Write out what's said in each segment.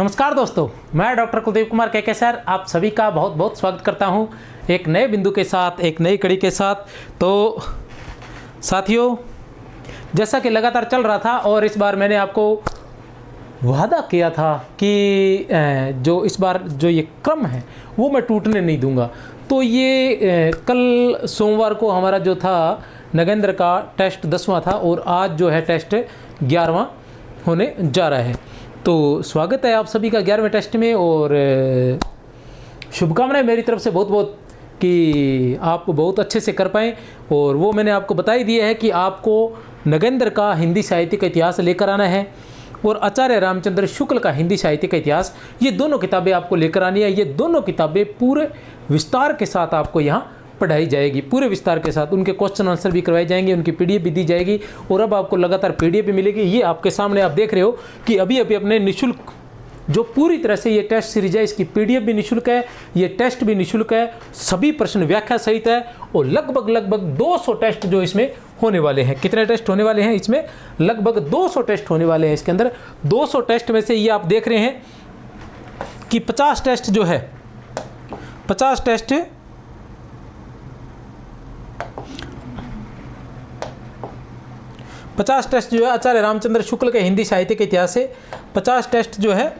नमस्कार दोस्तों, मैं डॉक्टर कुलदीप कुमार के सर आप सभी का बहुत बहुत स्वागत करता हूं एक नए बिंदु के साथ, एक नई कड़ी के साथ। तो साथियों, जैसा कि लगातार चल रहा था और इस बार मैंने आपको वादा किया था कि जो इस बार जो ये क्रम है वो मैं टूटने नहीं दूंगा। तो ये कल सोमवार को हमारा जो था नगेंद्र का टेस्ट 10वां था और आज जो है टेस्ट 11वां होने जा रहा है। तो स्वागत है आप सभी का 11वें टेस्ट में और शुभकामनाएं मेरी तरफ से बहुत बहुत कि आप बहुत अच्छे से कर पाएँ। और वो मैंने आपको बता ही दिया है कि आपको नगेंद्र का हिंदी साहित्य का इतिहास लेकर आना है और आचार्य रामचंद्र शुक्ल का हिंदी साहित्य का इतिहास, ये दोनों किताबें आपको लेकर आनी है। ये दोनों किताबें पूरे विस्तार के साथ आपको यहाँ पढ़ाई जाएगी, पूरे विस्तार के साथ उनके क्वेश्चन आंसर भी करवाए जाएंगे, उनकी पीडीएफ भी दी जाएगी और अब आपको लगातार पीडीएफ भी मिलेगी। ये आपके सामने आप देख रहे हो कि अभी अभी अपने निःशुल्क जो पूरी तरह से ये टेस्ट सीरीज है, इसकी पीडीएफ भी निःशुल्क है, ये टेस्ट भी निःशुल्क है, सभी प्रश्न व्याख्या सहित है और लगभग 200 टेस्ट जो इसमें होने वाले हैं। कितने टेस्ट होने वाले हैं इसमें? लगभग 200 टेस्ट होने वाले हैं इसके अंदर। 200 टेस्ट में से ये आप देख रहे हैं कि 50 टेस्ट जो है, 50 टेस्ट जो है आचार्य रामचंद्र शुक्ल के हिंदी साहित्य के इतिहास से, 50 टेस्ट जो है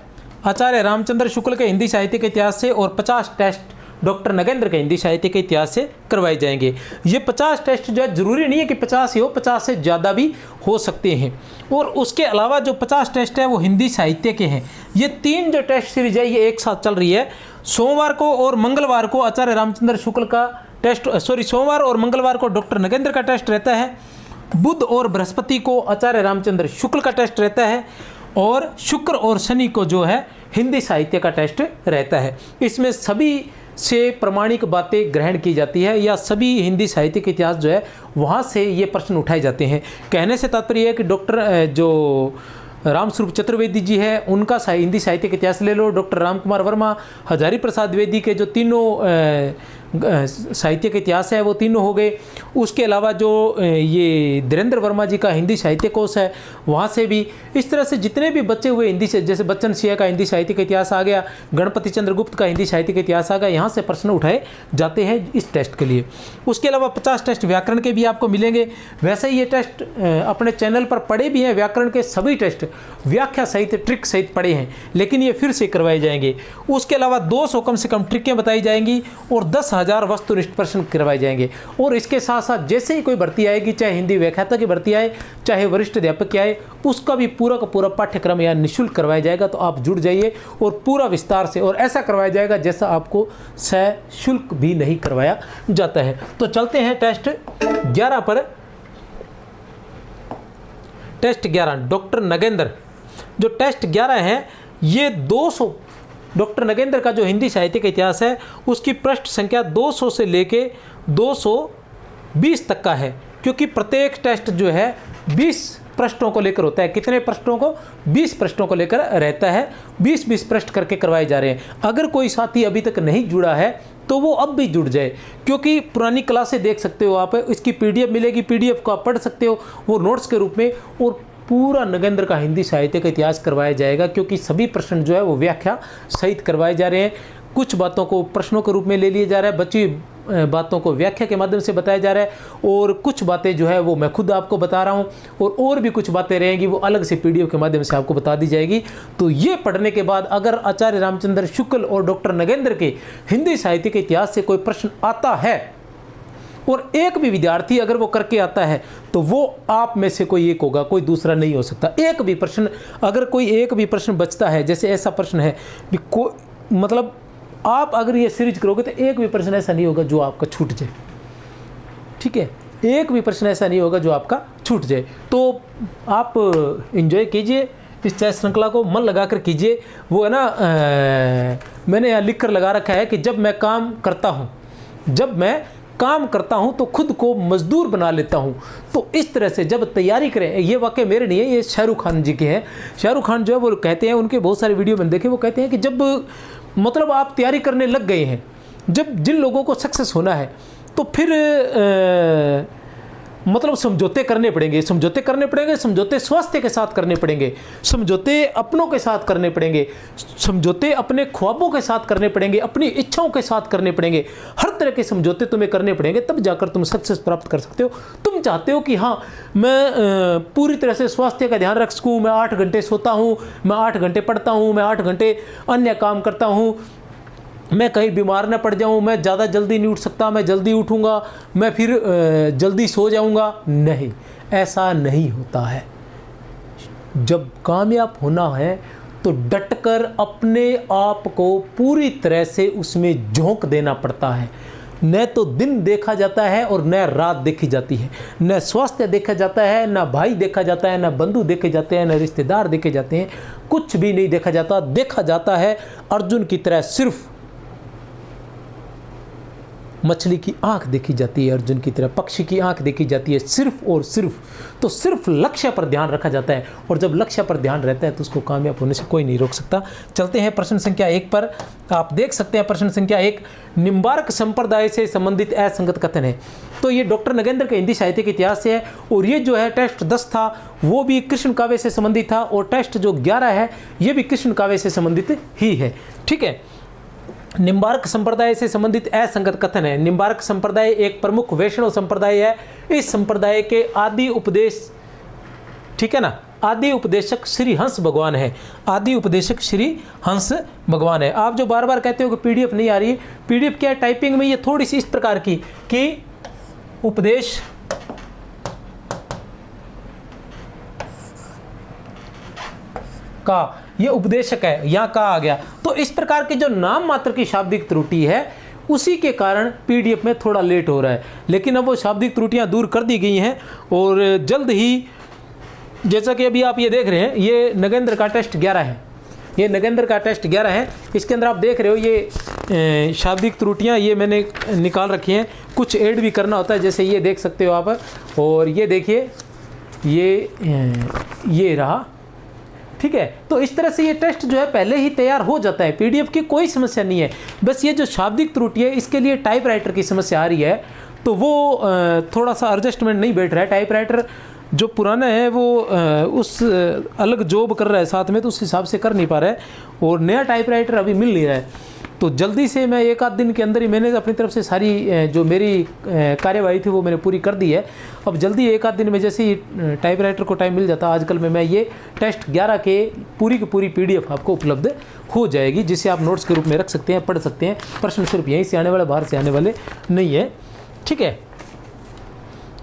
आचार्य रामचंद्र शुक्ल के हिंदी साहित्य के इतिहास से और 50 टेस्ट डॉक्टर नगेंद्र के हिंदी साहित्य के इतिहास से करवाए जाएंगे। ये 50 टेस्ट जो है ज़रूरी नहीं है कि 50 ही हो, 50 से ज़्यादा भी हो सकते हैं। और उसके अलावा जो 50 टेस्ट है वो हिंदी साहित्य के हैं। ये 3 जो टेस्ट सीरीज है ये एक साथ चल रही है। सोमवार को और मंगलवार को आचार्य रामचंद्र शुक्ल का टेस्ट, सोमवार और मंगलवार को डॉक्टर नगेंद्र का टेस्ट रहता है। बुध और बृहस्पति को आचार्य रामचंद्र शुक्ल का टेस्ट रहता है और शुक्र और शनि को जो है हिंदी साहित्य का टेस्ट रहता है। इसमें सभी से प्रमाणिक बातें ग्रहण की जाती है या सभी हिंदी साहित्य के इतिहास जो है वहाँ से ये प्रश्न उठाए जाते हैं। कहने से तात्पर्य है कि डॉक्टर जो रामस्वरूप चतुर्वेदी जी है उनका हिंदी साहित्य का इतिहास ले लो, डॉक्टर राम कुमार वर्मा, हजारी प्रसाद द्विवेदी के जो तीनों साहित्य का इतिहास है वो तीनों हो गए। उसके अलावा जो ये धीरेन्द्र वर्मा जी का हिंदी साहित्य कोश है वहाँ से भी, इस तरह से जितने भी बचे हुए हिंदी से, जैसे बच्चन सिंह का हिंदी साहित्य का इतिहास आ गया, गणपति चंद्र गुप्त का हिंदी साहित्य का इतिहास आ गया, यहाँ से प्रश्न उठाए जाते हैं इस टेस्ट के लिए। उसके अलावा 50 टेस्ट व्याकरण के भी आपको मिलेंगे। वैसे ही ये टेस्ट अपने चैनल पर पढ़े भी हैं, व्याकरण के सभी टेस्ट व्याख्या सहित ट्रिक सहित पढ़े हैं, लेकिन ये फिर से करवाए जाएंगे। उसके अलावा 200 कम से कम ट्रिकें बताई जाएंगी और 10,000 वस्तुनिष्ठ प्रश्न करवाए जाएंगे। और इसके साथ साथ जैसे ही कोई भर्ती आएगी, चाहे हिंदी व्याख्याता की भर्ती आए, चाहे वरिष्ठ अध्यापक की आए, उसका भी पूरा का पूरा पाठ्यक्रम यहाँ निःशुल्क करवाया जाएगा। तो आप जुड़ जाइए और पूरा विस्तार से, और ऐसा करवाया जाएगा जैसा आपको सशुल्क भी नहीं करवाया जाता है। तो चलते हैं टेस्ट 11 पर। टेस्ट 11 डॉक्टर नगेंद्र, जो टेस्ट 11 है ये 200 डॉक्टर नगेंद्र का जो हिंदी साहित्य का इतिहास है उसकी पृष्ठ संख्या 200 से लेके 220 तक का है, क्योंकि प्रत्येक टेस्ट जो है 20 पृष्ठों को लेकर होता है। कितने पृष्ठों को? 20 पृष्ठों को लेकर रहता है। 20-20 पृष्ठ करके करवाए जा रहे हैं। अगर कोई साथी अभी तक नहीं जुड़ा है तो वो अब भी जुड़ जाए, क्योंकि पुरानी क्लासें देख सकते हो आप, इसकी पीडीएफ मिलेगी, पीडीएफ को आप पढ़ सकते हो वो नोट्स के रूप में, और पूरा नगेंद्र का हिंदी साहित्य का इतिहास करवाया जाएगा, क्योंकि सभी प्रश्न जो है वो व्याख्या सहित करवाए जा रहे हैं। कुछ बातों को प्रश्नों के रूप में ले लिया जा रहा है, बची बातों को व्याख्या के माध्यम से बताया जा रहा है, और कुछ बातें जो है वो मैं खुद आपको बता रहा हूँ और भी कुछ बातें रहेंगी वो अलग से पीडीएफ के माध्यम से आपको बता दी जाएगी। तो ये पढ़ने के बाद अगर आचार्य रामचंद्र शुक्ल और डॉक्टर नगेंद्र के हिंदी साहित्य के इतिहास से कोई प्रश्न आता है और एक भी विद्यार्थी अगर वो करके आता है तो वो आप में से कोई एक होगा, कोई दूसरा नहीं हो सकता। एक भी प्रश्न, अगर कोई एक भी प्रश्न बचता है, जैसे ऐसा प्रश्न है मतलब आप अगर ये सीरीज करोगे तो एक भी प्रश्न ऐसा नहीं होगा जो आपका छूट जाए, ठीक है? एक भी प्रश्न ऐसा नहीं होगा जो आपका छूट जाए। तो आप एंजॉय कीजिए इस टेस्ट श्रृंखला को, मन लगाकर कीजिए। वो है ना, मैंने यहाँ लिख कर लगा रखा है कि जब मैं काम करता हूँ तो खुद को मजदूर बना लेता हूँ। तो इस तरह से जब तैयारी करें, ये वाकई मेरे नहीं है, ये शाहरुख खान जी के हैं। शाहरुख खान जो है वो कहते हैं, उनके बहुत सारे वीडियो मैंने देखे, वो कहते हैं कि जब मतलब आप तैयारी करने लग गए हैं, जब जिन लोगों को सक्सेस होना है तो फिर मतलब समझौते करने पड़ेंगे, समझौते करने पड़ेंगे, समझौते स्वास्थ्य के साथ करने पड़ेंगे, समझौते अपनों के साथ करने पड़ेंगे, समझौते अपने ख्वाबों के साथ करने पड़ेंगे, अपनी इच्छाओं के साथ करने पड़ेंगे। हर तरह के समझौते तुम्हें करने पड़ेंगे, तब जाकर तुम सक्सेस प्राप्त कर सकते हो। तुम चाहते हो कि हाँ मैं पूरी तरह से स्वास्थ्य का ध्यान रख सकूँ, मैं 8 घंटे सोता हूँ, मैं 8 घंटे पढ़ता हूँ, मैं 8 घंटे अन्य काम करता हूँ, मैं कहीं बीमार ना पड़ जाऊं, मैं ज़्यादा जल्दी नहीं उठ सकता, मैं जल्दी उठूंगा, मैं फिर जल्दी सो जाऊंगा। नहीं, ऐसा नहीं होता है। जब कामयाब होना है तो डटकर अपने आप को पूरी तरह से उसमें झोंक देना पड़ता है। न तो दिन देखा जाता है और न रात देखी जाती है, न स्वास्थ्य देखा जाता है, न भाई देखा जाता है, न बंधु देखे जाते हैं, न रिश्तेदार देखे जाते हैं, कुछ भी नहीं देखा जाता। देखा जाता है अर्जुन की तरह सिर्फ मछली की आंख देखी जाती है, अर्जुन की तरह पक्षी की आंख देखी जाती है, सिर्फ और सिर्फ। तो सिर्फ लक्ष्य पर ध्यान रखा जाता है, और जब लक्ष्य पर ध्यान रहता है तो उसको कामयाब होने से कोई नहीं रोक सकता। चलते हैं प्रश्न संख्या 1 पर। आप देख सकते हैं प्रश्न संख्या 1, निम्बार्क संप्रदाय से संबंधित असंगत कथन है। तो ये डॉक्टर नगेंद्र के हिंदी साहित्य के इतिहास से है, और ये जो है टेस्ट 10 था वो भी कृष्ण काव्य से संबंधित था, और टेस्ट जो 11 है ये भी कृष्ण काव्य से संबंधित ही है। ठीक है, निम्बार्क संप्रदाय से संबंधित असंगत कथन है। निम्बार्क संप्रदाय एक प्रमुख वैष्णव संप्रदाय है। इस संप्रदाय के आदि उपदेश, ठीक है ना, आदि उपदेशक श्री हंस भगवान है। आदि उपदेशक श्री हंस भगवान है। आप जो बार बार कहते हो कि पीडीएफ नहीं आ रही है, पीडीएफ क्या है, टाइपिंग में ये थोड़ी सी इस प्रकार की कि उपदेश का, ये उपदेशक है, यहाँ का आ गया। तो इस प्रकार के जो नाम मात्र की शाब्दिक त्रुटि है उसी के कारण पीडीएफ में थोड़ा लेट हो रहा है, लेकिन अब वो शाब्दिक त्रुटियां दूर कर दी गई हैं, और जल्द ही, जैसा कि अभी आप ये देख रहे हैं, ये नगेंद्र का टेस्ट 11 है, ये नगेंद्र का टेस्ट 11 है। इसके अंदर आप देख रहे हो ये शाब्दिक त्रुटियां ये मैंने निकाल रखी हैं, कुछ ऐड भी करना होता है, जैसे ये देख सकते हो आप, और ये देखिए ये रहा। ठीक है, तो इस तरह से ये टेस्ट जो है पहले ही तैयार हो जाता है, पीडीएफ की कोई समस्या नहीं है। बस ये जो शाब्दिक त्रुटि है इसके लिए टाइपराइटर की समस्या आ रही है, तो वो थोड़ा सा एडजस्टमेंट नहीं बैठ रहा है। टाइपराइटर जो पुराना है वो उस अलग जॉब कर रहा है साथ में, तो उस हिसाब से कर नहीं पा रहा है, और नया टाइपराइटर अभी मिल नहीं रहा है। तो जल्दी से मैं 1 आध दिन के अंदर ही मैंने अपनी तरफ से सारी जो मेरी कार्यवाही थी वो मैंने पूरी कर दी है। अब जल्दी 1 आध दिन में जैसे ही टाइपराइटर को टाइम मिल जाता आजकल में, मैं ये टेस्ट 11 के पूरी की पूरी पीडीएफ आपको उपलब्ध हो जाएगी, जिसे आप नोट्स के रूप में रख सकते हैं, पढ़ सकते हैं। प्रश्न सिर्फ यहीं से आने वाले, बाहर से आने वाले नहीं है। ठीक है,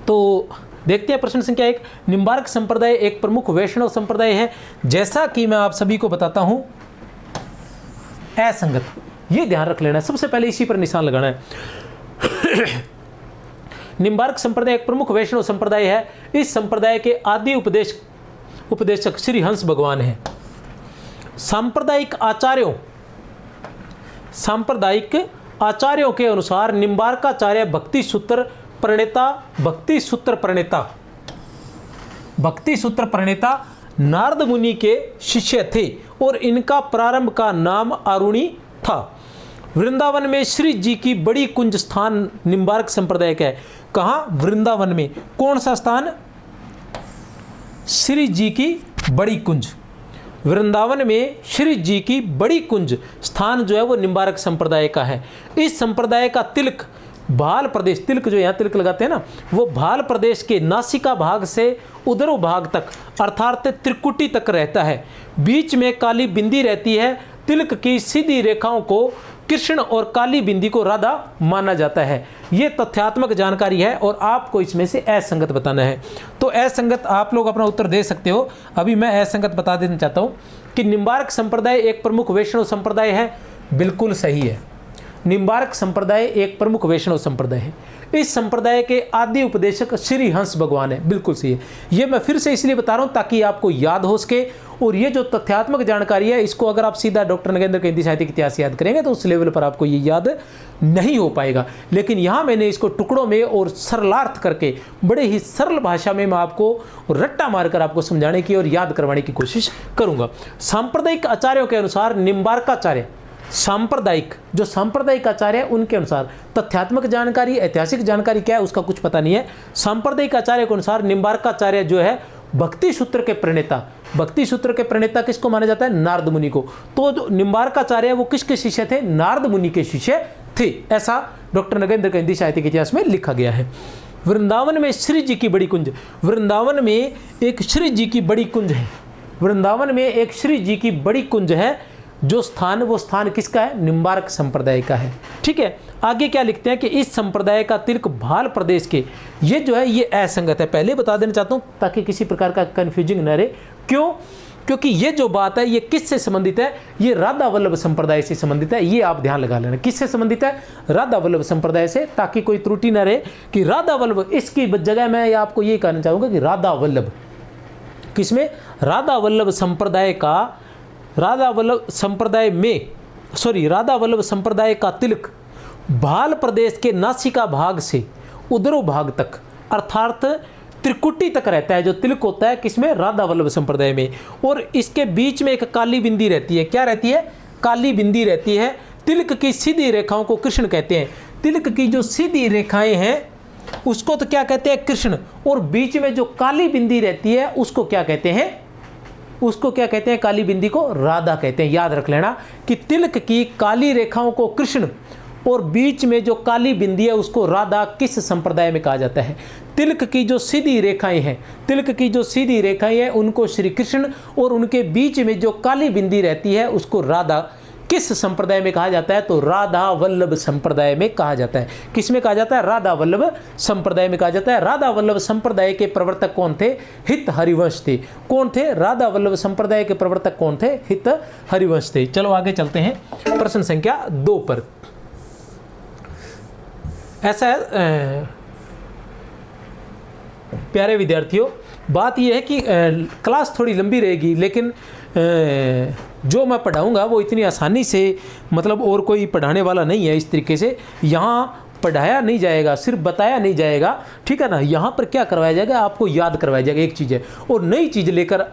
तो देखते हैं प्रश्न संख्या 1। निम्बार्क संप्रदाय एक प्रमुख वैष्णव संप्रदाय है। जैसा कि मैं आप सभी को बताता हूं, असंगत, ये ध्यान रख लेना है, सबसे पहले इसी पर निशान लगाना है। निम्बार्क संप्रदाय एक प्रमुख वैष्णव संप्रदाय है। इस संप्रदाय के आदि उपदेशक श्री हंस भगवान है। सांप्रदायिक आचार्यों के अनुसार निम्बार्काचार्य भक्ति सूत्र प्रणेता नारद मुनि के शिष्य थे, और इनका प्रारंभ का नाम आरुणि था। वृंदावन में श्री जी की बड़ी कुंज स्थान निम्बार्क संप्रदाय का है। कहाँ? वृंदावन में। कौन सा स्थान? श्री जी की बड़ी कुंज। वृंदावन में श्री जी की बड़ी कुंज स्थान जो है वो निम्बार्क संप्रदाय का है। इस संप्रदाय का तिलक भाल प्रदेश, तिलक जो यहाँ तिलक लगाते हैं ना, वो भाल प्रदेश के नासिका भाग से उदरो भाग तक अर्थात त्रिकुटी तक रहता है। बीच में काली बिंदी रहती है। तिलक की सीधी रेखाओं को कृष्ण और काली बिंदी को राधा माना जाता है। ये तथ्यात्मक जानकारी है, और आपको इसमें से असंगत बताना है। तो असंगत आप लोग अपना उत्तर दे सकते हो। अभी मैं असंगत बता देना चाहता हूँ कि निम्बार्क संप्रदाय एक प्रमुख वैष्णव संप्रदाय है। बिल्कुल सही है, निम्बार्क संप्रदाय एक प्रमुख वैष्णव संप्रदाय है। इस संप्रदाय के आदि उपदेशक श्री हंस भगवान है। बिल्कुल सही है। ये मैं फिर से इसलिए बता रहा हूँ ताकि आपको याद हो सके, और ये जो तथ्यात्मक जानकारी है इसको अगर आप सीधा डॉक्टर नगेंद्र के हिंदी साहित्य के इतिहास याद करेंगे तो उस लेवल पर आपको ये याद नहीं हो पाएगा। लेकिन यहाँ मैंने इसको टुकड़ों में और सरलार्थ करके बड़े ही सरल भाषा में मैं आपको रट्टा मारकर आपको समझाने की और याद करवाने की कोशिश करूँगा। सांप्रदायिक आचार्यों के अनुसार निम्बार्काचार्य, सांप्रदायिक, जो सांप्रदायिक आचार्य है उनके अनुसार, तथ्यात्मक जानकारी, ऐतिहासिक जानकारी क्या है उसका कुछ पता नहीं है। सांप्रदायिक आचार्य के अनुसार निम्बार्काचार्य जो है भक्ति सूत्र के प्रणेता, भक्ति सूत्र के प्रणेता किसको माना जाता है? नारद मुनि को। तो जो निम्बार्काचार्य है वो किसके शिष्य थे? नारद मुनि के शिष्य थे, ऐसा डॉक्टर नगेंद्र का हिंदी साहित्य के इतिहास में लिखा गया है। वृंदावन में श्री जी की बड़ी कुंज, वृंदावन में एक श्री जी की बड़ी कुंज है, वृंदावन में एक श्री जी की बड़ी कुंज है। जो स्थान, वो स्थान किसका है? निम्बार्क संप्रदाय का है। ठीक है, आगे क्या लिखते हैं कि इस संप्रदाय का तिलक भाल प्रदेश के, ये जो है ये असंगत है, पहले बता देना चाहता हूँ ताकि किसी प्रकार का कंफ्यूजिंग न रहे। क्यों? क्योंकि ये जो बात है ये किससे संबंधित है? ये राधा वल्लभ संप्रदाय से संबंधित है। ये आप ध्यान लगा लेना, किससे संबंधित है? राधा वल्लभ संप्रदाय से, ताकि कोई त्रुटि न रहे कि राधा वल्लभ, इसकी जगह मैं आपको ये कहना चाहूँगा कि राधा वल्लभ किसमें? राधा वल्लभ संप्रदाय का, राधा वल्लभ संप्रदाय में, राधा वल्लभ संप्रदाय का तिलक भाल प्रदेश के नासिका भाग से उदरो भाग तक अर्थात त्रिकुटी तक रहता है। जो तिलक होता है किसमें? राधा वल्लभ संप्रदाय में। और इसके बीच में एक काली बिंदी रहती है। क्या रहती है? काली बिंदी रहती है। तिलक की सीधी रेखाओं को कृष्ण कहते हैं। तिलक की जो सीधी रेखाएं हैं उसको तो क्या कहते हैं? कृष्ण। और बीच में जो काली बिंदी रहती है उसको क्या कहते हैं? उसको क्या कहते हैं? काली बिंदी को राधा कहते हैं। याद रख लेना कि तिलक की काली रेखाओं को कृष्ण और बीच में जो काली बिंदी है उसको राधा किस संप्रदाय में कहा जाता है? तिलक की जो सीधी रेखाएं हैं, तिलक की जो सीधी रेखाएं हैं उनको श्री कृष्ण, और उनके बीच में जो काली बिंदी रहती है उसको राधा किस संप्रदाय में कहा जाता है? तो राधा वल्लभ संप्रदाय में कहा जाता है। किस में कहा जाता है? राधा वल्लभ संप्रदाय में कहा जाता है। राधा वल्लभ संप्रदाय के प्रवर्तक कौन थे? हित हरिवंश थे। कौन थे? राधा वल्लभ संप्रदाय के प्रवर्तक कौन थे? हित हरिवंश थे। चलो आगे चलते हैं प्रश्न संख्या 2 पर। ऐसा है प्यारे विद्यार्थियों, बात यह है कि क्लास थोड़ी लंबी रहेगी, लेकिन जो मैं पढ़ाऊंगा वो इतनी आसानी से, मतलब और कोई पढ़ाने वाला नहीं है इस तरीके से। यहाँ पढ़ाया नहीं जाएगा, सिर्फ बताया नहीं जाएगा, ठीक है ना। यहाँ पर क्या करवाया जाएगा? आपको याद करवाया जाएगा एक चीज़ है, और नई चीज़ लेकर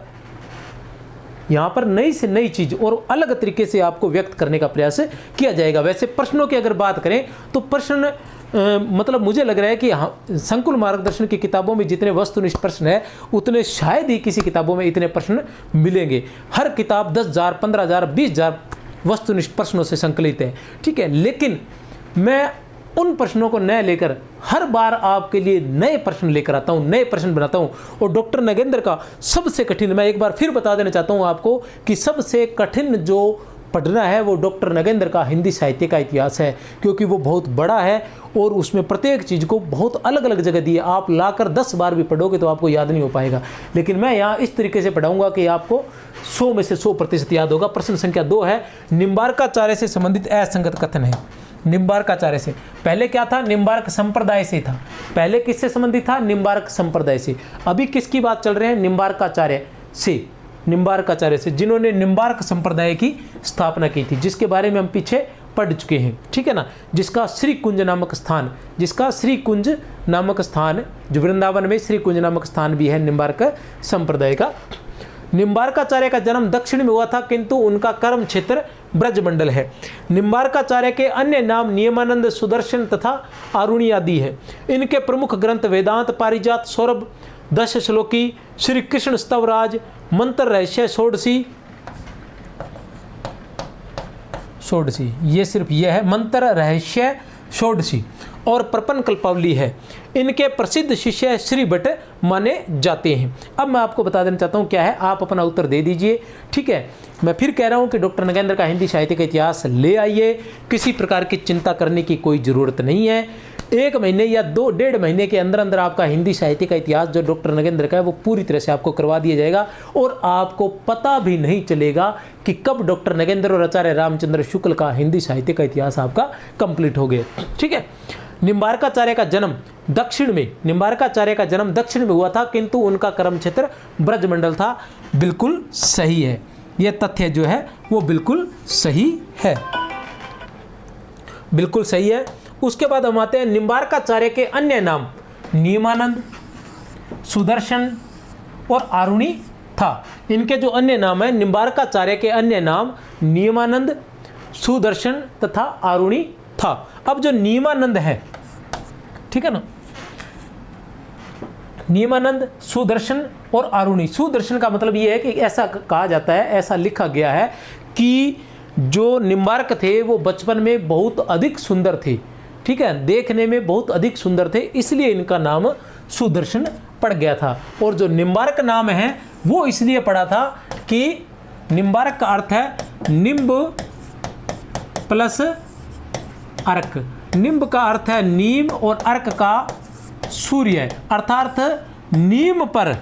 यहाँ पर नई से नई चीज़ और अलग तरीके से आपको व्यक्त करने का प्रयास किया जाएगा। वैसे प्रश्नों की अगर बात करें तो प्रश्न मतलब मुझे लग रहा है कि संकुल मार्गदर्शन की किताबों में जितने वस्तुनिष्ठ प्रश्न है उतने शायद ही किसी किताबों में इतने प्रश्न मिलेंगे। हर किताब 10,000, 15,000, 20,000 वस्तुनिष्ठ प्रश्नों से संकलित है, ठीक है। लेकिन मैं उन प्रश्नों को नए लेकर हर बार आपके लिए नए प्रश्न लेकर आता हूँ, नए प्रश्न बनाता हूँ। और डॉक्टर नगेंद्र का सबसे कठिन, मैं एक बार फिर बता देना चाहता हूँ आपको कि सबसे कठिन जो पढ़ना है वो डॉक्टर नगेंद्र का हिंदी साहित्य का इतिहास है, क्योंकि वो बहुत बड़ा है और उसमें प्रत्येक चीज़ को बहुत अलग अलग जगह दी है। आप लाकर 10 बार भी पढ़ोगे तो आपको याद नहीं हो पाएगा, लेकिन मैं यहाँ इस तरीके से पढ़ाऊंगा कि आपको 100 में से 100% याद होगा। प्रश्न संख्या 2 है, निम्बार्काचार्य से संबंधित असंगत कथन है। निम्बार्काचार्य से पहले क्या था? निम्बार्क संप्रदाय से था। पहले किससे संबंधित था? निम्बार्क संप्रदाय से। अभी किसकी बात चल रही है? निम्बार्काचार्य से, निम्बार्काचार्य से, जिन्होंने निम्बार्क संप्रदाय की स्थापना की थी, जिसके बारे में हम पीछे पढ़ चुके हैं, ठीक है ना। जिसका श्री कुंज नामक स्थान, जिसका श्री कुंज नामक स्थान, जो वृंदावन में श्री कुंज नामक स्थान भी है निम्बार्क संप्रदाय का। निम्बार्काचार्य का जन्म दक्षिण में हुआ था, किंतु उनका कर्म क्षेत्र ब्रजमंडल है। निम्बार्काचार्य के अन्य नाम नियमानंद, सुदर्शन तथा आरुणि आदि है। इनके प्रमुख ग्रंथ वेदांत, पारिजात, सौरभ, 10 श्लोकी, श्री कृष्ण स्तवराज, मंत्र रहस्य, षोडशी, ये सिर्फ ये है, मंत्र रहस्य षोडशी, और प्रपन्न कल्पावली है। इनके प्रसिद्ध शिष्य श्री भट्ट माने जाते हैं। अब मैं आपको बता देना चाहता हूँ क्या है, आप अपना उत्तर दे दीजिए, ठीक है। मैं फिर कह रहा हूँ कि डॉक्टर नगेंद्र का हिंदी साहित्य का इतिहास ले आइए, किसी प्रकार की चिंता करने की कोई ज़रूरत नहीं है। 1 महीने या 2-1.5 महीने के अंदर अंदर आपका हिंदी साहित्य का इतिहास जो डॉक्टर नगेंद्र का है वो पूरी तरह से आपको करवा दिया जाएगा, और आपको पता भी नहीं चलेगा कि कब डॉक्टर नगेंद्र और आचार्य रामचंद्र शुक्ल का हिंदी साहित्य का इतिहास आपका कंप्लीट हो गया, ठीक है। निम्बार्काचार्य का जन्म दक्षिण में, निम्बार्काचार्य का जन्म दक्षिण में हुआ था, किंतु उनका कर्म क्षेत्र ब्रजमंडल था। बिल्कुल सही है, यह तथ्य जो है वो बिल्कुल सही है, बिल्कुल सही है। उसके बाद हम आते हैं निम्बार्काचार्य के अन्य नाम नियमानंद, सुदर्शन और आरुणि था। इनके जो अन्य नाम है, निम्बार्काचार्य के अन्य नाम नियमानंद, सुदर्शन तथा आरुणि था। अब जो नियमानंद है, ठीक है ना, नियमानंद, सुदर्शन और आरुणि। सुदर्शन का मतलब ये है कि ऐसा कहा जाता है, ऐसा लिखा गया है कि जो निम्बार्क थे वो बचपन में बहुत अधिक सुंदर थे, ठीक है, देखने में बहुत अधिक सुंदर थे, इसलिए इनका नाम सुदर्शन पड़ गया था। और जो निम्बार्क नाम है वो इसलिए पड़ा था कि निम्बार्क का अर्थ है निम्ब प्लस अर्क। निम्ब का अर्थ है नीम और अर्क का सूर्य, अर्थात नीम पर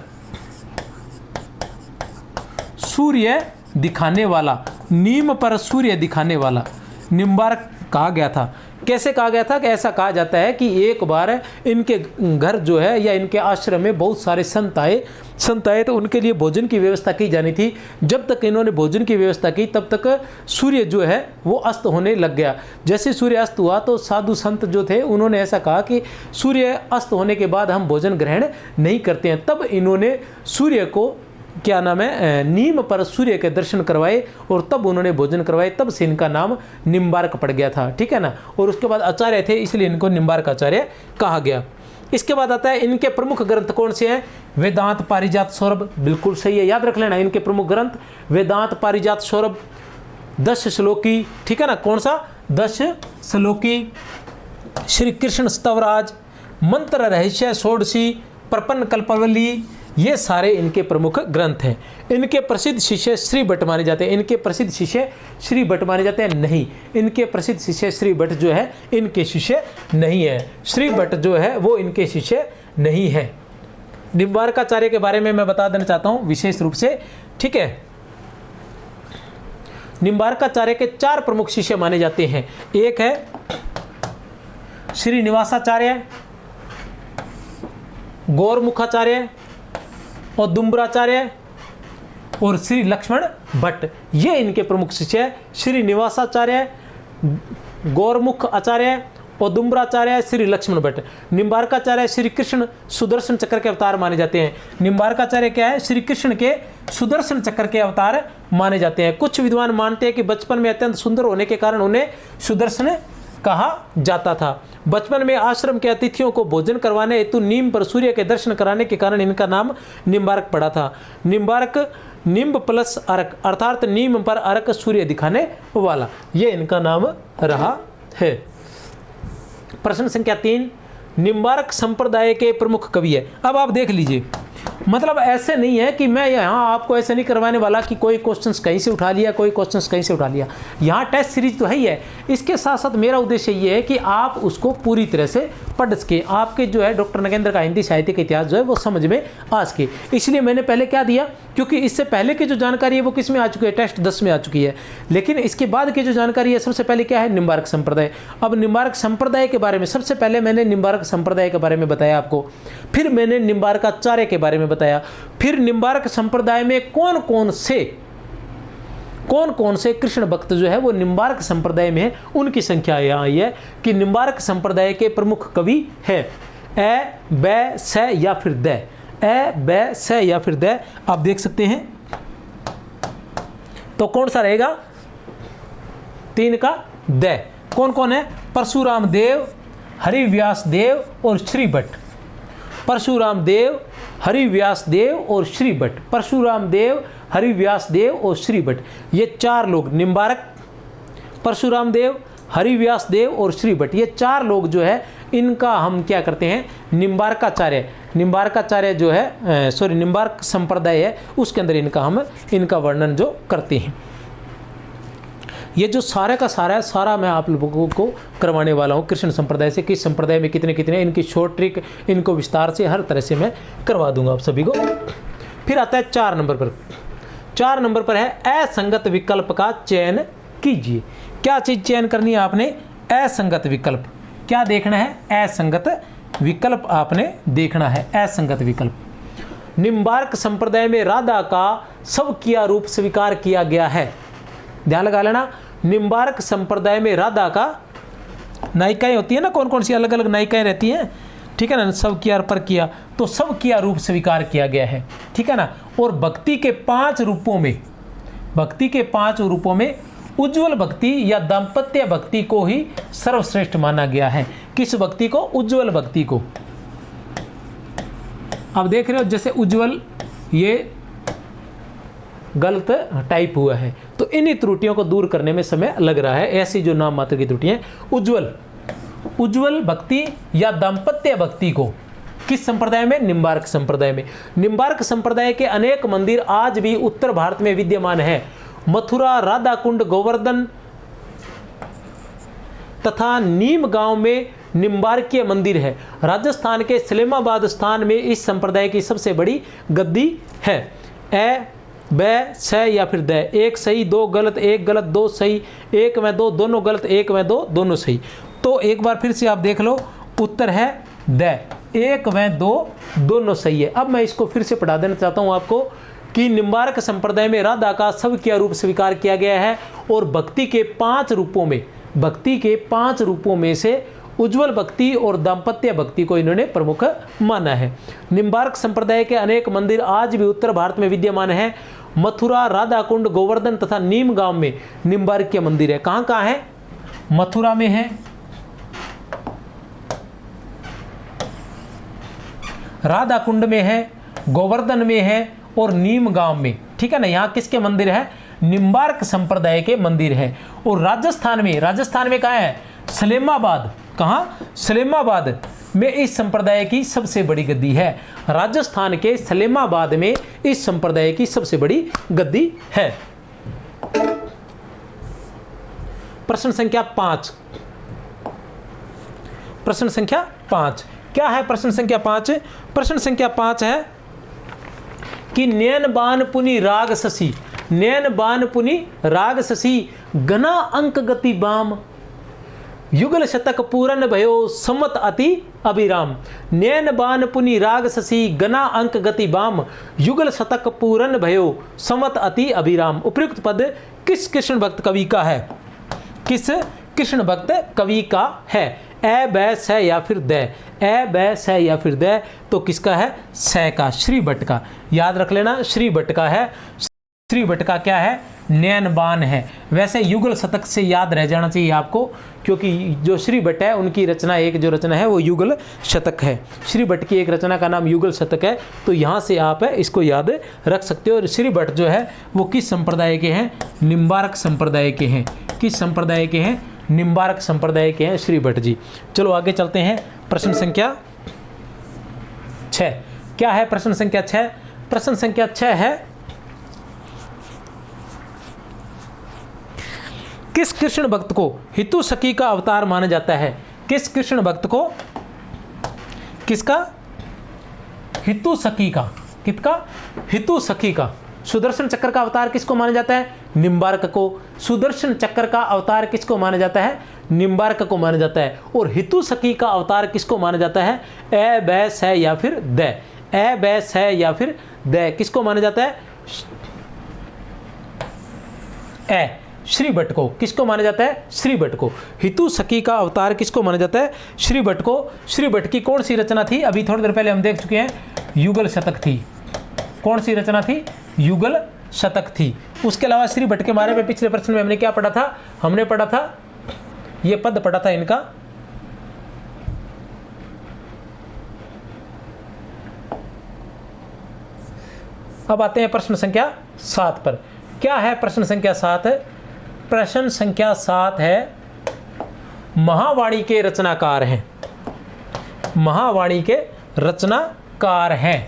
सूर्य दिखाने वाला, नीम पर सूर्य दिखाने वाला निम्बार्क कहा गया था। कैसे कहा गया था? कि ऐसा कहा जाता है कि एक बार इनके घर जो है या इनके आश्रम में बहुत सारे संत आए तो उनके लिए भोजन की व्यवस्था की जानी थी। जब तक इन्होंने भोजन की व्यवस्था की तब तक सूर्य जो है वो अस्त होने लग गया। जैसे सूर्य अस्त हुआ तो साधु संत जो थे उन्होंने ऐसा कहा कि सूर्य अस्त होने के बाद हम भोजन ग्रहण नहीं करते हैं। तब इन्होंने सूर्य को क्या नाम है, नीम पर सूर्य के दर्शन करवाए और तब उन्होंने भोजन करवाए, तब से इनका नाम निम्बार्क पड़ गया था, ठीक है ना। और उसके बाद आचार्य थे इसलिए इनको निम्बार्क आचार्य कहा गया। इसके बाद आता है इनके प्रमुख ग्रंथ कौन से हैं? वेदांत, पारिजात, सौरभ, बिल्कुल सही है, याद रख लेना इनके प्रमुख ग्रंथ वेदांत, पारिजात, सौरभ, 10 श्लोकी, ठीक है ना। कौन सा? 10 श्लोकी, श्री कृष्ण स्तवराज, मंत्र रहस्य षोडशी, प्रपन्न कल्पवल्ली, ये सारे इनके प्रमुख ग्रंथ हैं। इनके प्रसिद्ध शिष्य श्री भट्ट माने जाते हैं। इनके प्रसिद्ध शिष्य श्री भट्ट माने जाते हैं? नहीं, इनके प्रसिद्ध शिष्य श्री भट्ट जो है इनके शिष्य नहीं है। श्री भट्ट जो है वो इनके शिष्य नहीं है। निम्बार्काचार्य के बारे में मैं बता देना चाहता हूँ विशेष रूप से, ठीक है। निम्बार्काचार्य के 4 प्रमुख शिष्य माने जाते हैं। एक है श्रीनिवासाचार्य, गौरमुखाचार्य, औदुम्बराचार्य और श्री लक्ष्मण भट्ट, ये इनके प्रमुख शिष्य हैं। श्रीनिवासाचार्य, गौरमुख आचार्य, औदुम्बराचार्य, श्री लक्ष्मण भट्ट। निम्बार्काचार्य श्री कृष्ण सुदर्शन चक्र के अवतार माने जाते हैं। निम्बार्काचार्य क्या है? श्री कृष्ण के सुदर्शन चक्र के अवतार माने जाते हैं। कुछ विद्वान मानते हैं कि बचपन में अत्यंत सुंदर होने के कारण उन्हें सुदर्शन कहा जाता था। बचपन में आश्रम के अतिथियों को भोजन करवाने हेतु नीम पर सूर्य के दर्शन कराने के कारण इनका नाम निम्बार्क पड़ा था। निम्बार्क निम्ब प्लस अर्क, अर्थात नीम पर अर्क सूर्य दिखाने वाला, ये इनका नाम रहा है। प्रश्न संख्या 3, निम्बार्क संप्रदाय के प्रमुख कवि है। अब आप देख लीजिए, मतलब ऐसे नहीं है कि मैं यहाँ आपको ऐसे नहीं करवाने वाला कि कोई क्वेश्चंस कहीं से उठा लिया, कोई क्वेश्चंस कहीं से उठा लिया। यहाँ टेस्ट सीरीज तो है ही है, इसके साथ साथ मेरा उद्देश्य ये है कि आप उसको पूरी तरह से पढ़ सके, आपके जो है डॉक्टर नगेंद्र का हिंदी साहित्य का इतिहास जो है वो समझ में आ सके। इसलिए मैंने पहले क्या दिया, क्योंकि इससे पहले की जो जानकारी है वो किस में आ चुकी है? टेस्ट 10 में आ चुकी है। लेकिन इसके बाद की जो जानकारी है सबसे पहले क्या है? निम्बार्क संप्रदाय। अब निम्बार्क संप्रदाय के बारे में सबसे पहले मैंने निम्बार्क संप्रदाय के बारे में बताया आपको, फिर मैंने निम्बार्काचार्य के बारे में बताया, फिर निम्बार्क संप्रदाय में कौन कौन से कृष्ण भक्त जो है वो निम्बार्क संप्रदाय में है, उनकी संख्या यहाँ आई है कि निम्बार्क संप्रदाय के प्रमुख कवि है ए, बै, स या फिर द। ए, बै, स या फिर द आप देख सकते हैं। तो कौन सा रहेगा? 3 का द। कौन कौन है? परशुराम देव, हरिव्यास देव और श्री भट्ट। परशुराम देव, हरिव्यास देव और श्री भट्ट। परशुराम देव, हरिव्यास देव और श्री भट्ट, ये 4 लोग, निम्बार्क, परशुराम देव, हरिव्यास देव और श्री भट्ट, ये 4 लोग जो है इनका हम क्या करते हैं? निम्बार्काचार्य जो है निम्बार्क संप्रदाय है उसके अंदर इनका वर्णन जो करते हैं। ये जो सारा का सारा मैं आप लोगों को करवाने वाला हूँ कृष्ण संप्रदाय से, किस संप्रदाय में कितने कितने, इनकी शॉर्ट ट्रिक, इनको विस्तार से हर तरह से मैं करवा दूंगा आप सभी को। फिर आता है 4 नंबर पर। 4 नंबर पर है असंगत विकल्प का चयन कीजिए। क्या चीज़ चयन करनी है आपने? असंगत विकल्प। क्या देखना है? असंगत विकल्प आपने देखना है, असंगत विकल्प। निम्बार्क संप्रदाय में राधा का स्वकीय रूप स्वीकार किया गया है। ध्यान लगा लेना, निम्बार्क संप्रदाय में राधा का, नायिकाएं होती है ना, कौन कौन सी अलग अलग नायिकाएं रहती हैं, ठीक है ना, सब किया पर किया, तो सब किया रूप स्वीकार किया गया है, ठीक है ना। और भक्ति के 5 रूपों में उज्ज्वल भक्ति या दाम्पत्य भक्ति को ही सर्वश्रेष्ठ माना गया है। किस भक्ति को? उज्ज्वल भक्ति को। अब देख रहे हो जैसे उज्ज्वल ये गलत टाइप हुआ है, तो इन्हीं त्रुटियों को दूर करने में समय लग रहा है। ऐसी जो नाम मात्र की त्रुटियां, उज्ज्वल भक्ति या दाम्पत्य भक्ति को किस संप्रदाय में? निम्बार्क संप्रदाय में। निम्बार्क संप्रदाय के अनेक मंदिर आज भी उत्तर भारत में विद्यमान है। मथुरा, राधा कुंड, गोवर्धन तथा नीम गांव में निम्बार्कीय मंदिर है। राजस्थान के सलेमाबाद स्थान में इस संप्रदाय की सबसे बड़ी गद्दी है। ए, ब, स या फिर द, एक सही दो गलत, एक गलत दो सही, एक में दो दोनों गलत, एक में दो दोनों सही। तो एक बार फिर से आप देख लो, उत्तर है द, एक व दो दोनों सही है। अब मैं इसको फिर से पढ़ा देना चाहता हूं आपको कि निम्बार्क संप्रदाय में राधा का सबकीय रूप स्वीकार किया गया है और भक्ति के 5 रूपों में से उज्ज्वल भक्ति और दाम्पत्य भक्ति को इन्होंने प्रमुख माना है। निम्बार्क संप्रदाय के अनेक मंदिर आज भी उत्तर भारत में विद्यमान है। मथुरा, राधा कुंड, गोवर्धन तथा नीम गांव में निम्बार्कीय मंदिर है। कहां कहां है? मथुरा में है, राधा कुंड में है, गोवर्धन में है और नीम गांव में। ठीक है ना, यहाँ किसके मंदिर है? निम्बार्क संप्रदाय के मंदिर है। और राजस्थान में कहाँ है? सलेमाबाद। कहाँ? सलेमाबाद में इस संप्रदाय की सबसे बड़ी गद्दी है। राजस्थान के सलेमाबाद में इस संप्रदाय की सबसे बड़ी गद्दी है। प्रश्न संख्या 5। प्रश्न संख्या 5 क्या है? प्रश्न संख्या 5, प्रश्न संख्या 5 है कि नयन बान पुनि राग शशि, नयन बान पुनि राग शशि, घना अंक गति बाम, युगल शतक पूरन भयो सम्मत अति अभिराम। नयन बान पुनि राग शशि, घना अंक गति बाम, युगल शतक पूरन भयो सम्मत अति अभिराम। उपयुक्त पद किस कृष्ण भक्त कवि का है? किस कृष्ण भक्त कवि का है? ए, ब, स या फिर द, ए, ब, स या फिर द, तो किसका है? स का, श्री भट्ट का। याद रख लेना, श्री भट्ट का है। श्री भट्ट का क्या है? नयनबान है। वैसे युगल शतक से याद रह जाना चाहिए आपको, क्योंकि जो श्री भट्ट है उनकी रचना, एक जो रचना है वो युगल शतक है। श्री भट्ट की एक रचना का नाम युगल शतक है, तो यहाँ से आप इसको याद रख सकते हो। और श्री भट्ट जो है वो किस संप्रदाय के हैं? निम्बार्क संप्रदाय के हैं। किस संप्रदाय के हैं? निम्बार्क संप्रदाय के हैं श्री भट्ट जी। चलो आगे चलते हैं। प्रश्न संख्या 6 क्या है? प्रश्न संख्या 6, प्रश्न संख्या 6 है किस कृष्ण भक्त को हितु सखी का अवतार माना जाता है? किस कृष्ण भक्त को, किसका? हितु सखी का। किसका? हितु सखी का। सुदर्शन चक्र का अवतार किसको माना जाता है? निम्बार्क को। सुदर्शन चक्र का अवतार किसको माना जाता है? निम्बार्क को माना जाता है। और हितु सखी का अवतार किसको माना जाता है? ए, ब, स या फिर द, ए, ब, स या फिर द, किसको माना जाता है? ए, श्री भट्ट को। किसको माना जाता है? श्री भट्ट को। हितु सखी का अवतार किसको माना जाता है? श्री भट्ट को। श्री भट्ट की कौन सी रचना थी? अभी थोड़ी देर पहले हम देख चुके हैं, युगल शतक थी। कौन सी रचना थी? युगल शतक थी। उसके अलावा श्री भट्ट के बारे में पिछले प्रश्न में हमने क्या पढ़ा था? हमने पढ़ा था, ये पद पढ़ा था इनका, अब आते हैं प्रश्न संख्या 7 पर। क्या है प्रश्न संख्या 7? प्रश्न संख्या 7 है महावाणी के रचनाकार हैं। महावाणी के रचनाकार हैं।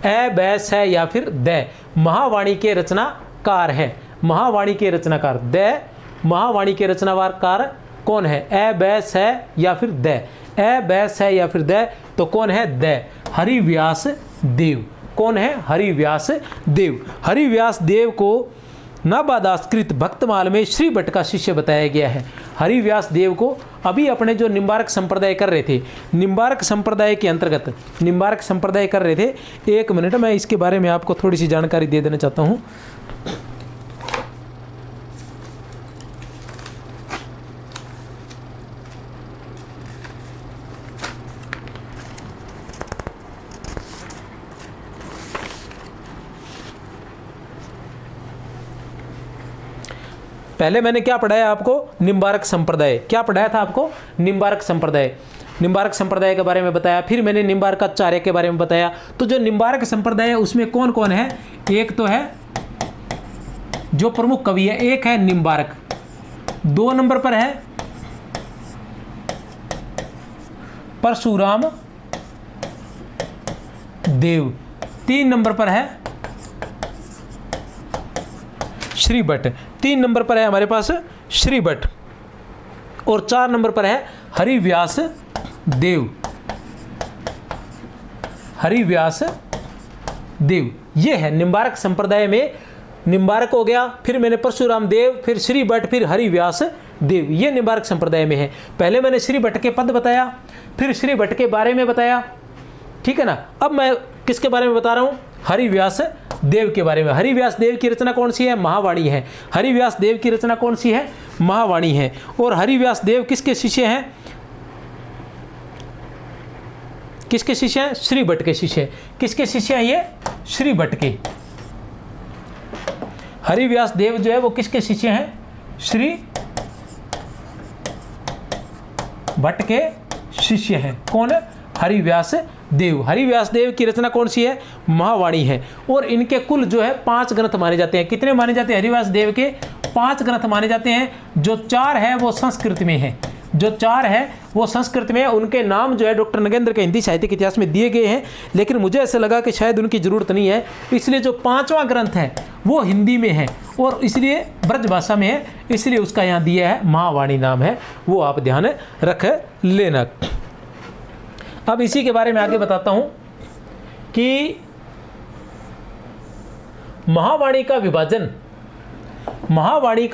ए, ब, स या फिर द, महावाणी के रचनाकार है। महावाणी के रचनाकार द, महावाणी के रचनाकार कौन है? ए, ब, स या फिर द, ए, ब, स या फिर द, तो कौन है? द, हरिव्यास देव। कौन है? हरिव्यास देव। हरिव्यास देव को नाबादासकृत भक्तमाल में श्री भट्ट का शिष्य बताया गया है। हरिव्यास देव को अभी अपने जो निम्बार्क संप्रदाय कर रहे थे, निम्बार्क संप्रदाय के अंतर्गत निम्बार्क संप्रदाय कर रहे थे। 1 मिनट, मैं इसके बारे में आपको थोड़ी सी जानकारी दे देना चाहता हूँ। पहले मैंने क्या पढ़ाया आपको, निम्बारक संप्रदाय। क्या पढ़ाया था आपको, निम्बारक संप्रदाय। निम्बारक संप्रदाय के बारे में बताया, फिर मैंने निम्बारकाचार्य के बारे में बताया। तो जो निम्बारक संप्रदाय है उसमें कौन कौन है, एक तो है जो प्रमुख कवि है, एक है निम्बारक, 2 नंबर पर है परशुराम देव, 3 नंबर पर है श्री भट्ट, 3 नंबर पर है हमारे पास श्री भट्ट, और 4 नंबर पर है हरिव्यास देव। हरिव्यास देव ये है निम्बारक संप्रदाय में। निम्बारक हो गया, फिर मैंने परशुराम देव, फिर श्री भट्ट, फिर हरिव्यास देव, ये निम्बारक संप्रदाय में है। पहले मैंने श्री भट्ट के पद बताया, फिर श्री भट्ट के बारे में बताया, ठीक है ना। अब मैं किसके बारे में बता रहा हूँ, हरिव्यास देव के बारे में। हरिव्यास देव की रचना कौन सी है, महावाणी है। हरिव्यास देव की रचना कौन सी है, महावाणी है। और हरिव्यास देव किसके शिष्य हैं, किसके शिष्य हैं, श्री भट्ट के शिष्य। किसके शिष्य हैं ये, श्री भट्ट के। हरिव्यास देव जो है वो किसके शिष्य हैं, श्री भट्ट के शिष्य हैं। कौन है, हरिव्यास देव। हरिव्यास देव की रचना कौन सी है, महावाणी है। और इनके कुल जो है 5 ग्रंथ माने जाते हैं। कितने माने जाते हैं, हरिव्यास देव के 5 ग्रंथ माने जाते हैं। जो 4 है वो संस्कृत में है, जो 4 है वो संस्कृत में है। उनके नाम जो है डॉक्टर नगेंद्र के हिंदी साहित्य के इतिहास में दिए गए हैं, लेकिन मुझे ऐसा लगा कि शायद उनकी ज़रूरत नहीं है, इसलिए जो 5वां ग्रंथ है वो हिंदी में है और इसलिए ब्रज भाषा में है, इसलिए उसका यहाँ दिया है महावाणी नाम है, वो आप ध्यान रख लेना। अब इसी के बारे में आगे बताता हूँ कि महावाणी का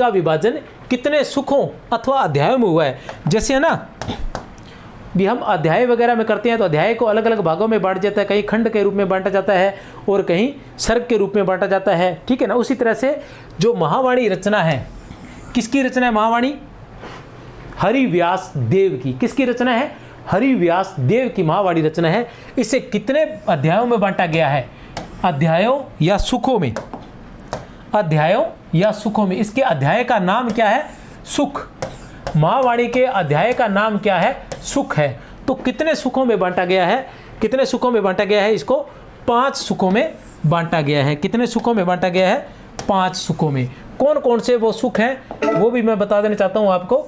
विभाजन कितने सुखों अथवा अध्यायों में हुआ है। जैसे है ना, भी हम अध्याय वगैरह में करते हैं तो अध्याय को अलग अलग भागों में बांट जाता है, कहीं खंड के रूप में बांटा जाता है और कहीं सर्ग के रूप में बांटा जाता है, ठीक है ना। उसी तरह से जो महावाणी रचना है, किसकी रचना है महावाणी, हरिव्यास देव की। किसकी रचना है, हरिव्यास देव की महावाणी रचना है। इसे कितने अध्यायों में बांटा गया है, अध्यायों या सुखों में, अध्यायों या सुखों में। इसके अध्याय का नाम क्या है, सुख। महावाणी के अध्याय का नाम क्या है, सुख है। तो कितने सुखों में बांटा गया है, कितने सुखों में बांटा गया है, इसको 5 सुखों में बांटा गया है। कितने सुखों में बांटा गया है, 5 सुखों में। कौन कौन से वो सुख हैं वो भी मैं बता देना चाहता हूं आपको।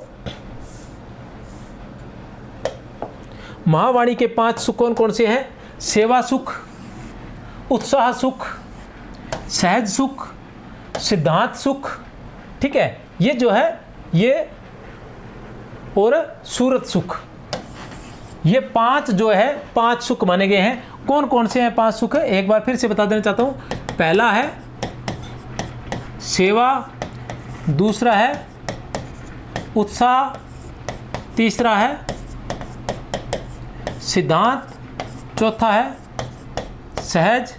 महावाणी के 5 सुख कौन कौन से हैं, सेवा सुख, उत्साह सुख, सहज सुख, सिद्धांत सुख, ठीक है, ये जो है ये, और सूरत सुख, ये 5 जो है 5 सुख माने गए हैं। कौन कौन से हैं 5 सुख, एक बार फिर से बता देना चाहता हूं। पहला है सेवा, दूसरा है उत्साह, तीसरा है सिद्धांत, चौथा है सहज,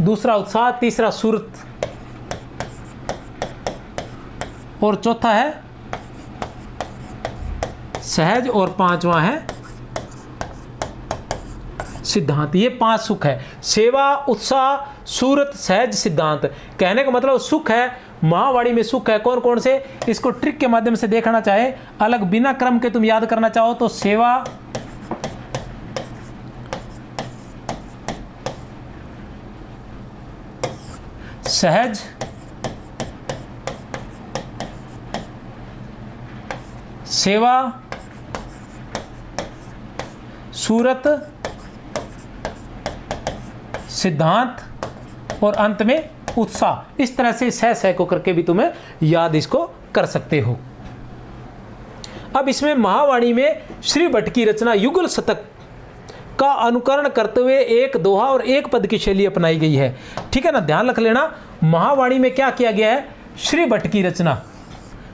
दूसरा उत्साह, तीसरा सूरत और चौथा है सहज और 5वां है सिद्धांत। ये 5 सुख है, सेवा, उत्साह, सूरत, सहज, सिद्धांत। कहने का मतलब सुख है, महावाणी में सुख है। कौन कौन से, इसको ट्रिक के माध्यम से देखना चाहे, अलग बिना क्रम के तुम याद करना चाहो तो सेवा, सहज, सेवा, सूरत, सिद्धांत और अंत में उत्साह। इस तरह से सह को करके भी तुम्हें याद इसको कर सकते हो। अब इसमें महावाणी में श्री भट्ट की रचना युगल शतक का अनुकरण करते हुए एक दोहा और एक पद की शैली अपनाई गई है, ठीक है ना। ध्यान रख लेना, महावाणी में क्या किया गया है, श्री भट्ट की रचना।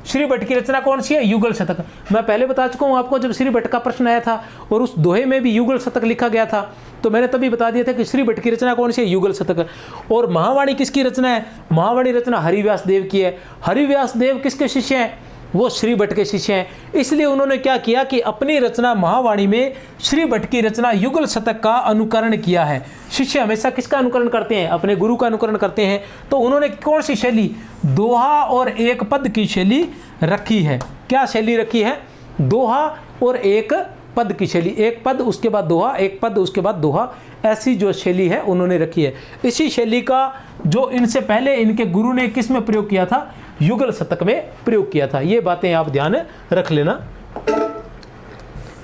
श्री भट्ट की रचना कौन सी है, युगल शतक। मैं पहले बता चुका हूँ आपको, जब श्री भट्ट का प्रश्न आया था और उस दोहे में भी युगल शतक लिखा गया था, तो मैंने तभी बता दिया था कि श्री भट्ट की रचना कौन सी है, युगल शतक। और महावाणी किसकी रचना है, महावाणी रचना हरिव्यास देव की है। हरिव्यास देव किसके शिष्य हैं, वो श्री भट्ट के शिष्य हैं। इसलिए उन्होंने क्या किया कि अपनी रचना महावाणी में श्री भट्ट की रचना युगल शतक का अनुकरण किया है। शिष्य हमेशा किसका अनुकरण करते हैं? अपने गुरु का अनुकरण करते हैं। तो उन्होंने कौन सी शैली? दोहा और एक पद की शैली रखी है। क्या शैली रखी है? दोहा और एक पद की शैली। एक पद उसके बाद दोहा, एक पद उसके बाद दोहा, ऐसी जो शैली है उन्होंने रखी है। इसी शैली का जो इनसे पहले इनके गुरु ने किस में प्रयोग किया था? युगल शतक में प्रयोग किया था। ये बातें आप ध्यान रख लेना।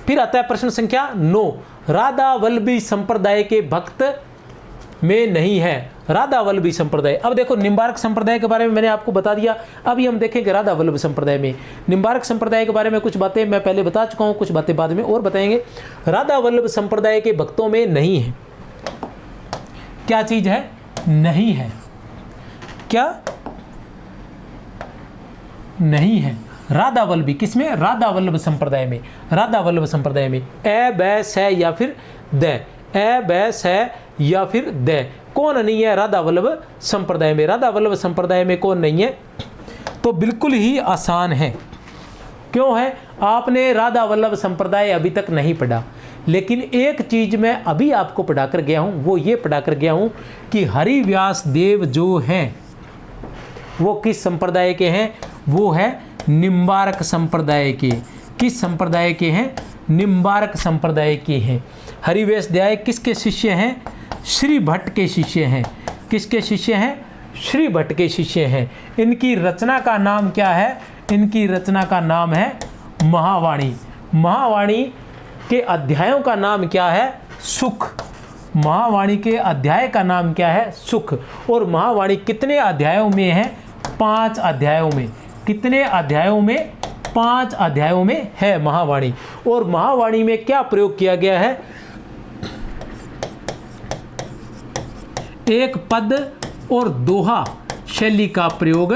फिर आता है प्रश्न संख्या 9, राधा वल्लभी संप्रदाय के भक्त में नहीं है। राधा वल्लभी संप्रदाय, अब देखो निम्बार्क संप्रदाय के बारे में मैंने आपको बता दिया। अभी हम देखेंगे राधा वल्लभ संप्रदाय में। निम्बार्क संप्रदाय के बारे में कुछ बातें मैं पहले बता चुका हूं, कुछ बातें बाद में और बताएंगे। राधा वल्लभ संप्रदाय के भक्तों में नहीं है। क्या चीज है? नहीं है। क्या नहीं है? राधा वल्लभी किसमें? राधा वल्लभ संप्रदाय में। राधा वल्लभ संप्रदाय में ए बै स या फिर द, ए बै स या फिर द, कौन नहीं है राधा वल्लभ संप्रदाय में? राधा वल्लभ संप्रदाय में कौन नहीं है? तो बिल्कुल ही आसान है। क्यों है? आपने राधा वल्लभ संप्रदाय अभी तक नहीं पढ़ा, लेकिन एक चीज मैं अभी आपको पढ़ा कर गया हूं, वो ये पढ़ा कर गया हूं कि हरिव्यास देव जो हैं वो किस संप्रदाय के हैं? वो है निम्बार्क संप्रदाय के। किस संप्रदाय के हैं? निम्बार्क संप्रदाय के हैं। हरिव्यास देव किसके शिष्य हैं? श्री भट्ट के शिष्य हैं। किसके शिष्य हैं? श्री भट्ट के शिष्य हैं। इनकी रचना का नाम क्या है? इनकी रचना का नाम है महावाणी। महावाणी के अध्यायों का नाम क्या है? सुख। महावाणी के अध्याय का नाम क्या है? सुख। और महावाणी कितने अध्यायों में है? 5 अध्यायों में। कितने अध्यायों में? 5 अध्यायों में है महावाणी। और महावाणी में क्या प्रयोग किया गया है? एक पद और दोहा शैली का प्रयोग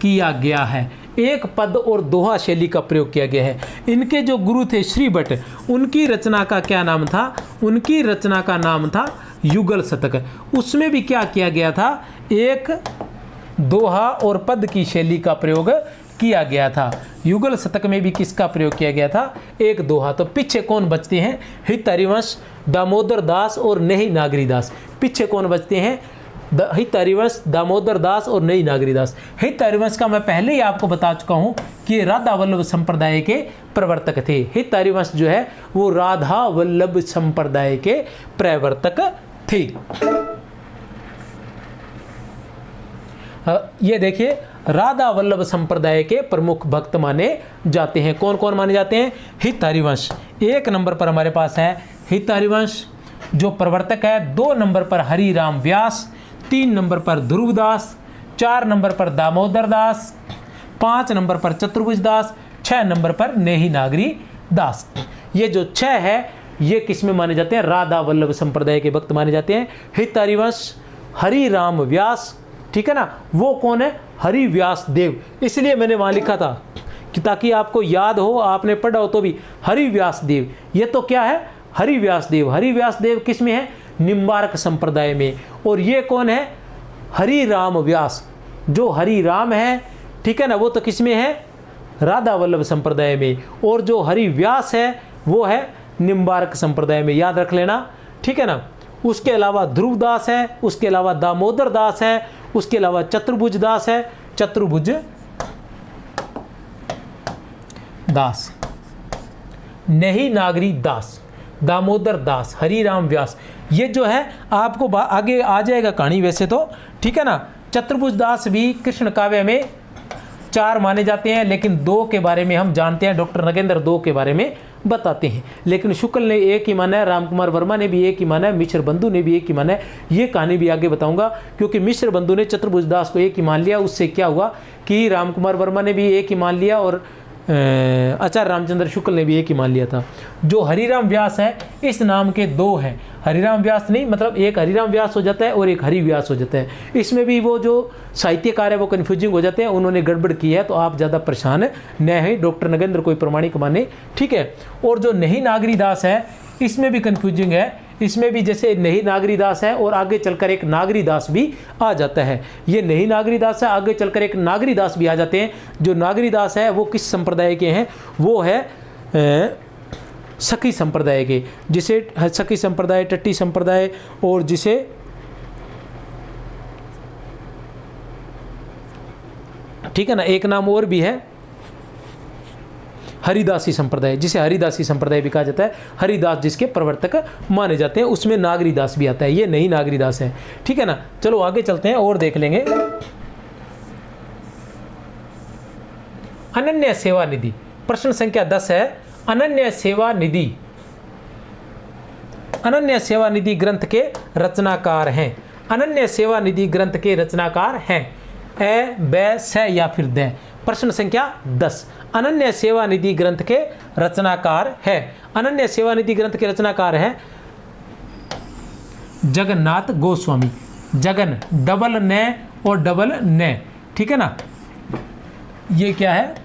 किया गया है। एक पद और दोहा शैली का प्रयोग किया गया है। इनके जो गुरु थे श्री भट्ट, उनकी रचना का क्या नाम था? उनकी रचना का नाम था युगल शतक। उसमें भी क्या किया गया था? एक दोहा और पद की शैली का प्रयोग किया गया था। युगल शतक में भी किसका प्रयोग किया गया था? एक दोहा। तो पीछे कौन बचते हैं? हित हरिवंश, दामोदर दास और नही नागरी दास। पीछे कौन बचते हैं? हित हरिवंश, दामोदर दास और नई नागरी दास। हित हरिवंश का मैं पहले ही आपको बता चुका हूं कि राधा वल्लभ संप्रदाय के प्रवर्तक थे। हित हरिवंश जो है वो राधा वल्लभ संप्रदाय के प्रवर्तक थे। ये देखिए, राधा वल्लभ संप्रदाय के प्रमुख भक्त माने जाते हैं। कौन कौन माने जाते हैं? हित हरिवंश 1 नंबर पर हमारे पास है हित हरिवंश जो प्रवर्तक है। 2 नंबर पर हरिराम व्यास, 3 नंबर पर ध्रुवदास, 4 नंबर पर दामोदर दास, 5 नंबर पर चतुर्भुज दास, 6 नंबर पर नेही नागरी दास। ये जो 6 है ये किस में माने जाते हैं? राधा वल्लभ संप्रदाय के भक्त माने जाते हैं। हित हरिवंश, हरिराम व्यास, ठीक है ना, वो कौन है? हरिव्यास देव। इसलिए मैंने वहां लिखा था कि ताकि आपको याद हो, आपने पढ़ा हो तो भी। हरिव्यास देव, ये तो क्या है? हरिव्यास देव। हरिव्यास देव किस में है? निम्बार्क संप्रदाय में। और ये कौन है? हरिराम व्यास। जो हरिराम है, ठीक है ना, वो तो किस में है? राधा वल्लभ संप्रदाय में। और जो हरिव्यास है वो है निम्बार्क संप्रदाय में। याद रख लेना, ठीक है ना। उसके अलावा ध्रुवदास है, उसके अलावा दामोदर दास है, उसके अलावा चतुर्भुज दास है, चतुर्भुज दास, नहीं नागरी दास, दामोदर दास, हरिराम व्यास। ये जो है आपको आगे आ जाएगा कहानी वैसे तो, ठीक है ना। चतुर्भुज दास भी कृष्ण काव्य में 4 माने जाते हैं, लेकिन 2 के बारे में हम जानते हैं। डॉक्टर नगेंद्र 2 के बारे में बताते हैं, लेकिन शुक्ल ने एक ही माना है, रामकुमार वर्मा ने भी एक ही माना है, मिश्र बंधु ने भी एक ही माना है। ये कहानी भी आगे बताऊंगा, क्योंकि मिश्र बंधु ने चतुर्भुज दास को एक ही मान लिया। उससे क्या हुआ कि रामकुमार वर्मा ने भी एक ही मान लिया और आचार्य रामचंद्र शुक्ल ने भी एक ही मान लिया था। जो हरिराम व्यास है, इस नाम के 2 हैं। हरिराम व्यास नहीं, मतलब एक हरिराम व्यास हो जाता है और एक हरि व्यास हो जाता है। इसमें भी वो जो साहित्यकार है वो कन्फ्यूजिंग हो जाते हैं, उन्होंने गड़बड़ की है, तो आप ज़्यादा परेशान न है। डॉक्टर नगेंद्र कोई प्रमाणिक माने, ठीक है। और जो नहीं नागरी दास है, इसमें भी कन्फ्यूजिंग है। इसमें भी जैसे नहीं नागरीदास है और आगे चलकर एक नागरीदास भी आ जाता है। ये नहीं नागरीदास है, आगे चलकर एक नागरीदास भी आ जाते हैं। जो नागरीदास है वो किस संप्रदाय के हैं? वो है सखी संप्रदाय के, जिसे सखी संप्रदाय, टट्टी संप्रदाय और जिसे ठीक है ना, एक नाम और भी है हरिदासी संप्रदाय, जिसे हरिदासी संप्रदाय भी कहा जाता है। हरिदास जिसके प्रवर्तक माने जाते हैं, उसमें नागरीदास भी आता है। ये नहीं नागरीदास है, ठीक है ना। चलो आगे चलते हैं और देख लेंगे। अनन्य सेवा निधि, प्रश्न संख्या 10 है अनन्य सेवा निधि। अनन्य सेवा निधि ग्रंथ के रचनाकार हैं। अनन्य सेवा निधि ग्रंथ के रचनाकार हैं ए, ब, स या फिर द। प्रश्न संख्या 10, अनन्य सेवा निधि ग्रंथ के रचनाकार है। अनन्य सेवा निधि ग्रंथ के रचनाकार है जगन्नाथ गोस्वामी। जगन डबल न और डबल न, ठीक है ना। ये क्या है?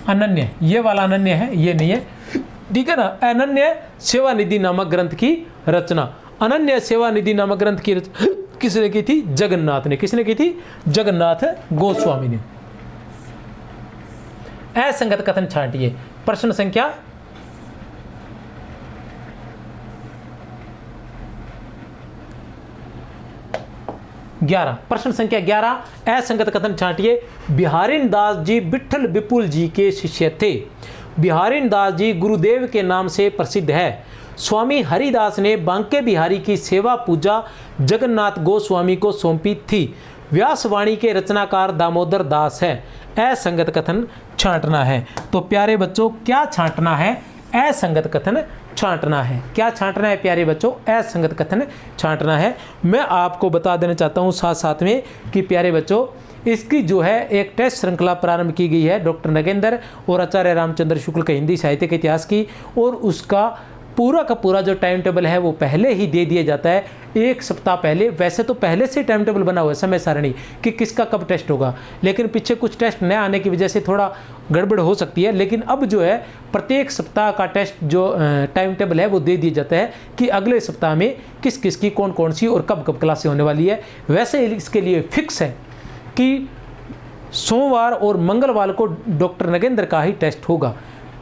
अनन्य, ये वाला अनन्य है, ये नहीं है, ठीक है ना। अनन्य सेवा निधि नामक ग्रंथ की रचना, अनन्य सेवा निधि नामक ग्रंथ की किसने की थी? जगन्नाथ ने। किसने की थी? जगन्नाथ गोस्वामी ने। असंगत कथन छांटिए। प्रश्न संख्या 11, प्रश्न संख्या 11, असंगत कथन छांटिए। बिहारीन दास जी विठल विपुल जी के शिष्य थे। बिहारीन दास जी गुरुदेव के नाम से प्रसिद्ध है। स्वामी हरिदास ने बांके बिहारी की सेवा पूजा जगन्नाथ गोस्वामी को सौंपी थी। व्यासवाणी के रचनाकार दामोदर दास है। असंगत कथन छांटना है। तो प्यारे बच्चों क्या छांटना है? असंगत कथन छांटना है। क्या छांटना है प्यारे बच्चों? असंगत कथन छांटना है। मैं आपको बता देना चाहता हूँ साथ साथ में कि प्यारे बच्चों इसकी जो है एक टेस्ट श्रृंखला प्रारंभ की गई है डॉक्टर नगेंद्र और आचार्य रामचंद्र शुक्ल के हिंदी साहित्य के इतिहास की, और उसका पूरा का पूरा जो टाइम टेबल है वो पहले ही दे दिया जाता है, एक सप्ताह पहले। वैसे तो पहले से टाइम टेबल बना हुआ है, समय सारणी कि किसका कब टेस्ट होगा, लेकिन पीछे कुछ टेस्ट न आने की वजह से थोड़ा गड़बड़ हो सकती है। लेकिन अब जो है प्रत्येक सप्ताह का टेस्ट जो टाइम टेबल है वो दे दिया जाता है कि अगले सप्ताह में किस किस की कौन कौन सी और कब कब क्लासें होने वाली है। वैसे इसके लिए फिक्स है कि सोमवार और मंगलवार को डॉक्टर नगेंद्र का ही टेस्ट होगा।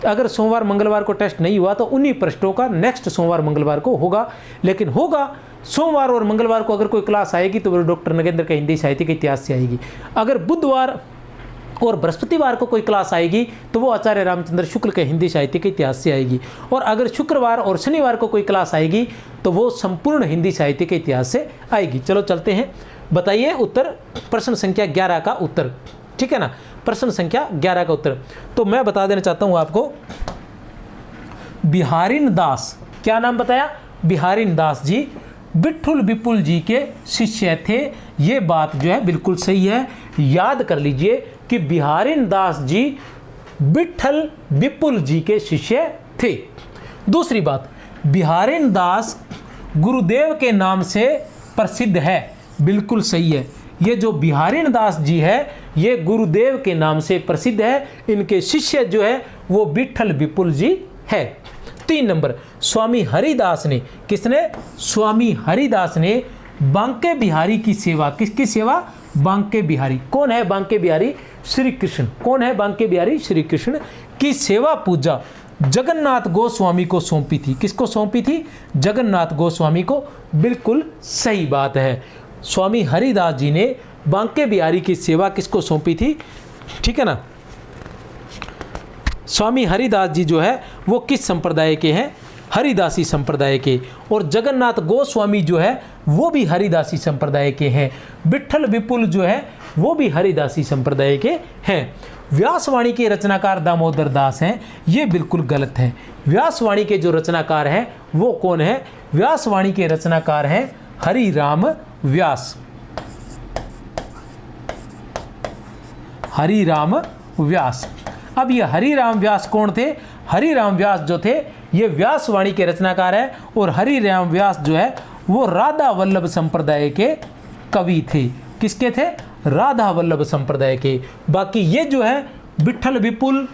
अगर सोमवार मंगलवार को टेस्ट नहीं हुआ तो उन्हीं पृष्ठों का नेक्स्ट सोमवार मंगलवार को होगा, लेकिन होगा सोमवार और मंगलवार को अगर कोई क्लास आएगी तो वो डॉक्टर नगेंद्र के हिंदी साहित्य के इतिहास से आएगी। अगर बुधवार और बृहस्पतिवार को कोई क्लास आएगी तो वो आचार्य रामचंद्र शुक्ल के हिंदी साहित्य के इतिहास से आएगी। और अगर शुक्रवार और शनिवार को कोई क्लास आएगी तो वो संपूर्ण हिंदी साहित्य के इतिहास से आएगी। चलो चलते हैं, बताइए उत्तर, प्रश्न संख्या 11 का उत्तर, ठीक है ना। प्रश्न संख्या 11 का उत्तर तो मैं बता देना चाहता हूं आपको। बिहारीन दास, क्या नाम बताया? बिहारीन दास जी विठल विपुल जी के शिष्य थे। ये बात जो है बिल्कुल सही है, याद कर लीजिए कि बिहारीन दास जी विठल विपुल जी के शिष्य थे। दूसरी बात, बिहारीन दास गुरुदेव के नाम से प्रसिद्ध है, बिल्कुल सही है। ये जो बिहारीन दास जी है ये गुरुदेव के नाम से प्रसिद्ध है, इनके शिष्य जो है वो विठल विपुल जी है। 3 नंबर, स्वामी हरिदास ने, किसने? स्वामी हरिदास ने बांके बिहारी की सेवा, किसकी सेवा? बांके बिहारी। कौन है बांके बिहारी? श्री कृष्ण। कौन है बांके बिहारी? श्री कृष्ण की सेवा पूजा जगन्नाथ गोस्वामी को सौंपी थी। किसको सौंपी थी? जगन्नाथ गोस्वामी को। बिल्कुल सही बात है, स्वामी हरिदास जी ने बांके बिहारी की सेवा किसको सौंपी थी, ठीक है ना। स्वामी हरिदास जी जो है वो किस संप्रदाय के हैं? हरिदासी संप्रदाय के। और जगन्नाथ गोस्वामी जो है वो भी हरिदासी संप्रदाय के हैं। विठल विपुल जो है वो भी हरिदासी संप्रदाय के हैं। व्यासवाणी के रचनाकार दामोदर दास हैं, ये बिल्कुल गलत है। व्यासवाणी के जो रचनाकार हैं वो कौन है? व्यासवाणी के रचनाकार हैं हरिराम व्यास। हरिराम व्यास। अब ये हरिराम व्यास कौन थे? हरिराम व्यास जो थे ये व्यासवाणी के रचनाकार है, और हरिराम व्यास जो है वो राधा वल्लभ संप्रदाय के कवि थे। किसके थे? राधा वल्लभ संप्रदाय के। बाकी ये जो है विठल विपुल,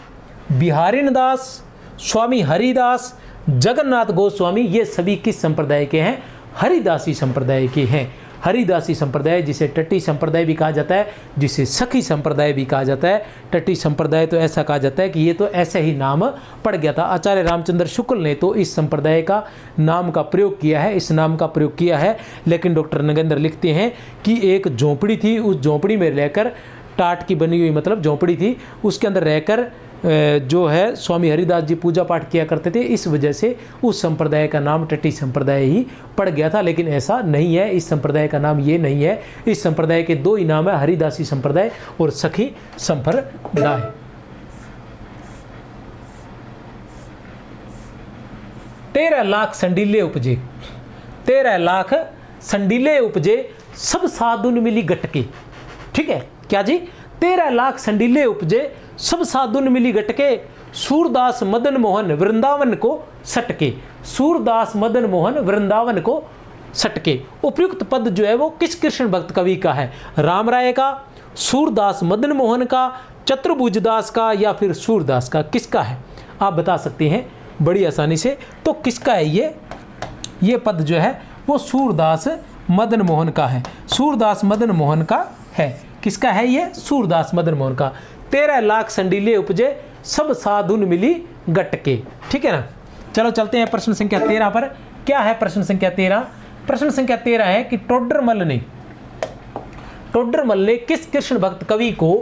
बिहारीन दास, स्वामी हरिदास, जगन्नाथ गोस्वामी, ये सभी किस संप्रदाय के हैं? हरिदासी संप्रदाय के हैं। हरिदासी संप्रदाय, जिसे टट्टी संप्रदाय भी कहा जाता है, जिसे सखी संप्रदाय भी कहा जाता है। टट्टी संप्रदाय तो ऐसा कहा जाता है कि ये तो ऐसे ही नाम पड़ गया था। आचार्य रामचंद्र शुक्ल ने तो इस संप्रदाय का नाम का प्रयोग किया है, इस नाम का प्रयोग किया है। लेकिन डॉक्टर नगेंद्र लिखते हैं कि एक झोंपड़ी थी, उस झोंपड़ी में रहकर, टाट की बनी हुई मतलब झोंपड़ी थी, उसके अंदर रहकर जो है स्वामी हरिदास जी पूजा पाठ किया करते थे। इस वजह से उस संप्रदाय का नाम टट्टी संप्रदाय ही पड़ गया था। लेकिन ऐसा नहीं है, इस संप्रदाय का नाम ये नहीं है। इस संप्रदाय के दो ही नाम है, हरिदासी संप्रदाय और सखी संप्रदाय। तेरह लाख संडीले उपजे, 13 लाख संडीले उपजे, सब साधुन मिली गटके। ठीक है क्या जी? 13 लाख संडीले उपजे, सब साधुन मिली गटके, सूरदास मदन मोहन वृंदावन को सटके। सूरदास मदन मोहन वृंदावन को सटके। उपयुक्त पद जो है वो किस कृष्ण भक्त कवि का है? राम राय का, सूरदास मदन मोहन का, चतुर्भुजदास का, या फिर सूरदास का? किसका है आप बता सकते हैं बड़ी आसानी से। तो किसका है ये पद जो है वो सूरदास मदन मोहन का है। सूरदास मदन मोहन का है। किसका है ये? सूरदास मदन मोहन का। 13 लाख संडीले उपजे, सब साधुन मिली गटके। ठीक है ना। चलो चलते हैं प्रश्न संख्या 13 पर। क्या है प्रश्न संख्या 13? प्रश्न संख्या 13 है कि टोडरमल ने किस कृष्ण भक्त कवि को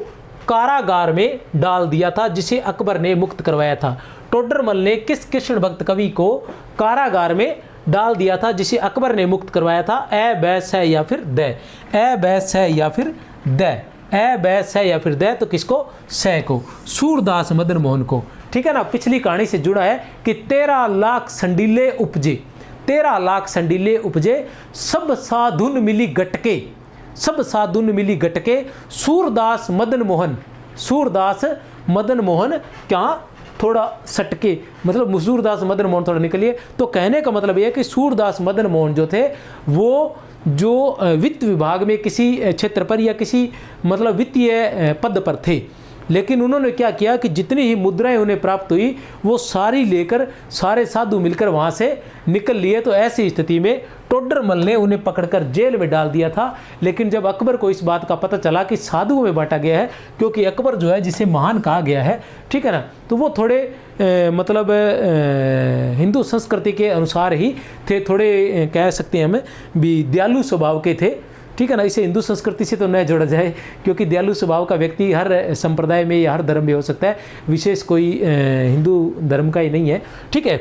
कारागार में डाल दिया था जिसे अकबर ने मुक्त करवाया था? टोडरमल ने किस कृष्ण भक्त कवि को कारागार में डाल दिया था जिसे अकबर ने मुक्त करवाया था? ए बैस है या फिर द? ए बैस है या फिर द? ए बैस है या फिर द? तो किसको? सै को, सूरदास मदन मोहन को। ठीक है ना। पिछली कहानी से जुड़ा है कि 13 लाख संडीले उपजे, 13 लाख संडीले उपजे, सब साधुन मिली गटके, सब साधुन मिली गटके, सूरदास मदन मोहन, सूरदास मदन मोहन क्या थोड़ा सटके, मतलब सूरदास मदन मोहन थोड़ा निकलिए। तो कहने का मतलब यह है कि सूरदास मदन मोहन जो थे वो जो वित्त विभाग में किसी क्षेत्र पर या किसी मतलब वित्तीय पद पर थे, लेकिन उन्होंने क्या किया कि जितनी ही मुद्राएं उन्हें प्राप्त हुई वो सारी लेकर सारे साधु मिलकर वहाँ से निकल लिए। तो ऐसी स्थिति में टोडरमल ने उन्हें पकड़कर जेल में डाल दिया था। लेकिन जब अकबर को इस बात का पता चला कि साधुओं में बांटा गया है, क्योंकि अकबर जो है जिसे महान कहा गया है, ठीक है ना, तो वो थोड़े मतलब हिंदू संस्कृति के अनुसार ही थे, थोड़े कह सकते हैं हमें भी दयालु स्वभाव के थे। ठीक है ना। इसे हिंदू संस्कृति से तो न जोड़ा जाए, क्योंकि दयालु स्वभाव का व्यक्ति हर संप्रदाय में या हर धर्म में हो सकता है, विशेष कोई हिंदू धर्म का ही नहीं है। ठीक है।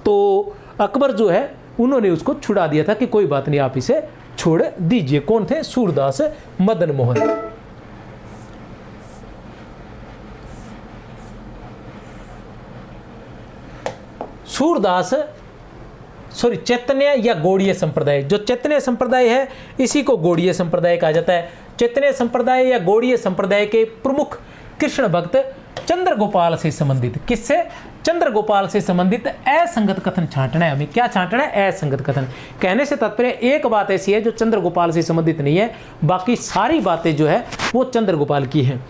तो अकबर जो है उन्होंने उसको छुड़ा दिया था कि कोई बात नहीं, आप इसे छोड़ दीजिए। कौन थे? सूरदास मदन मोहन। सूरदास चैतन्य या गौड़ीय संप्रदाय, जो चैतन्य संप्रदाय है इसी को गौड़ीय संप्रदाय कहा जाता है। चैतन्य संप्रदाय या गौड़ीय संप्रदाय के प्रमुख कृष्ण भक्त चंद्रगोपाल से संबंधित, किससे? चंद्रगोपाल से संबंधित असंगत कथन छांटना है हमें। क्या छांटना है? असंगत कथन। कहने से तात्पर्य एक बात ऐसी है जो चंद्रगोपाल से संबंधित नहीं है, बाकी सारी बातें जो है वो चंद्रगोपाल की हैं।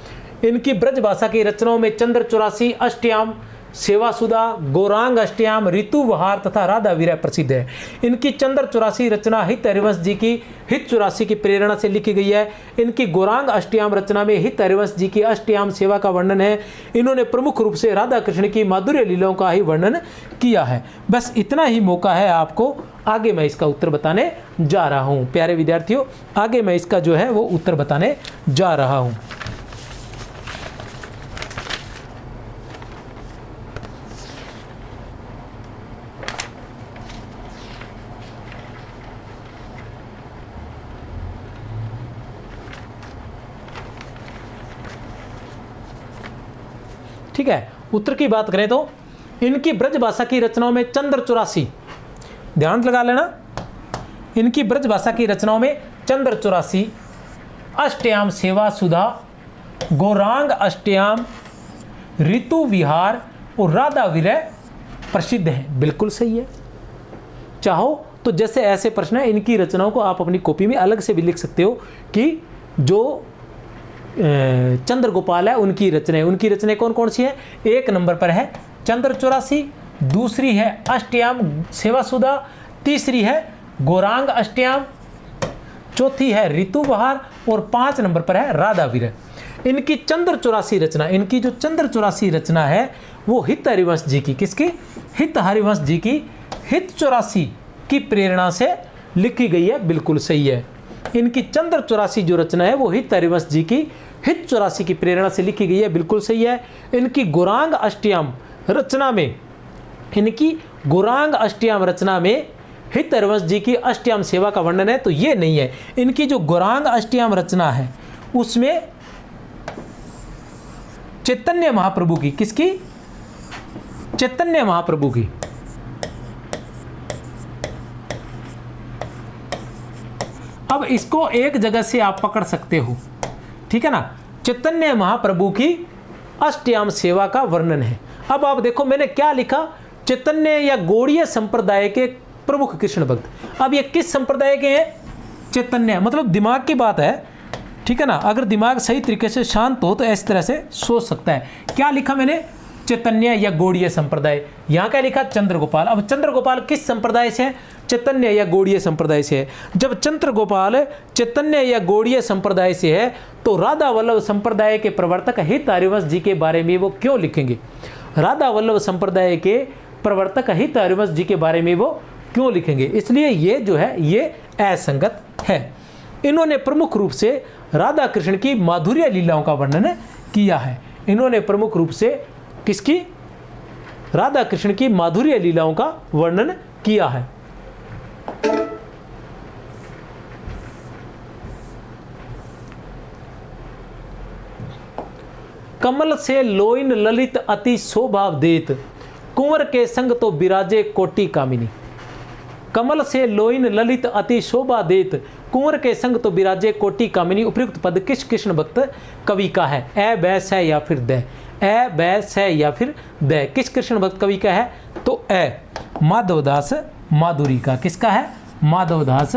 इनकी ब्रज भाषा की रचनाओं में चंद्र 84, अष्टयाम, सेवासुदा, गौरांग अष्टयाम, ऋतु विहार तथा राधा विरह प्रसिद्ध है। इनकी चंद्र 84 रचना हित हरिवंश जी की हित 84 की प्रेरणा से लिखी गई है। इनकी गौरांग अष्टयाम रचना में हित हरिवंश जी की अष्टयाम सेवा का वर्णन है। इन्होंने प्रमुख रूप से राधा कृष्ण की माधुर्य लीलाओं का ही वर्णन किया है। बस इतना ही मौका है आपको, आगे मैं इसका उत्तर बताने जा रहा हूँ। प्यारे विद्यार्थियों, आगे मैं इसका जो है वो उत्तर बताने जा रहा हूँ। ठीक है। उत्तर की बात करें तो इनकी ब्रज भाषा की रचनाओं में चंद्र 84, ध्यान लगा लेना, इनकी ब्रज भाषा की रचनाओं में चंद्र 84, अष्टयाम सेवा सुधा, गौरांग अष्टयाम, ऋतु विहार और राधा विरह प्रसिद्ध है। बिल्कुल सही है। चाहो तो जैसे ऐसे प्रश्न है, इनकी रचनाओं को आप अपनी कॉपी में अलग से भी लिख सकते हो कि जो चंद्रगोपाल है उनकी रचनाएं कौन कौन सी है। एक नंबर पर है चंद्र 84, दूसरी है अष्टयाम सेवासुदा, तीसरी है गौरांग अष्टयाम, चौथी है ऋतुबहार और 5 नंबर पर है राधा विरह। इनकी चंद्र 84 रचना, इनकी जो चंद्र 84 रचना है वो हित हरिवंश जी की, किसकी? हित हरिवंश जी की हित 84 की प्रेरणा से लिखी गई है, बिल्कुल सही है। इनकी चंद्र 84 जो रचना है वो हित हरिवंश जी की हित 84 की प्रेरणा से लिखी गई है, बिल्कुल सही है। इनकी गौरांग अष्टयाम रचना में, इनकी गौरांग अष्टयाम रचना में हित हरिवंश जी की अष्टयाम सेवा का वर्णन है, तो ये नहीं है। इनकी जो गौरांग अष्टयाम रचना है उसमें चैतन्य महाप्रभु की, किसकी? चैतन्य महाप्रभु की। अब इसको एक जगह से आप पकड़ सकते हो, ठीक है ना? चैतन्य महाप्रभु की अष्टयाम सेवा का वर्णन है। अब आप देखो मैंने क्या लिखा, चैतन्य या गौड़ीय संप्रदाय के प्रमुख कृष्ण भक्त। अब ये किस संप्रदाय के हैं? चैतन्य, मतलब दिमाग की बात है, ठीक है ना? अगर दिमाग सही तरीके से शांत हो तो इस तरह से सोच सकता है। क्या लिखा मैंने? चैतन्य या गौड़ीय संप्रदाय। यहाँ क्या लिखा? चंद्रगोपाल। अब चंद्रगोपाल किस संप्रदाय से है? चैतन्य या गौड़ीय संप्रदाय से है। जब चंद्रगोपाल चैतन्य या गौड़ीय संप्रदाय से है तो राधा वल्लभ संप्रदाय के प्रवर्तक हित हरिवंश जी के बारे में वो क्यों लिखेंगे? राधा वल्लभ संप्रदाय के प्रवर्तक हित हरिवंश जी के बारे में वो क्यों लिखेंगे? इसलिए ये जो है ये असंगत है। इन्होंने प्रमुख रूप से राधा कृष्ण की माधुर्य लीलाओं का वर्णन किया है। इन्होंने प्रमुख रूप से किसकी? राधा कृष्ण की माधुर्य लीलाओं का वर्णन किया है। कमल से लोइन ललित अति शोभा देत, कुंवर के संग तो बिराजे कोटि कामिनी। कमल से लोइन ललित अति शोभा देत, कुंवर के संग तो बिराजे कोटि कामिनी। उपयुक्त पद किस कृष्ण भक्त कवि का है? ए बैस है या फिर द? ए बैस है या फिर द? किस कृष्ण भक्त कवि का है? तो ए माधवदास माधुरी का। किसका है? माधवदास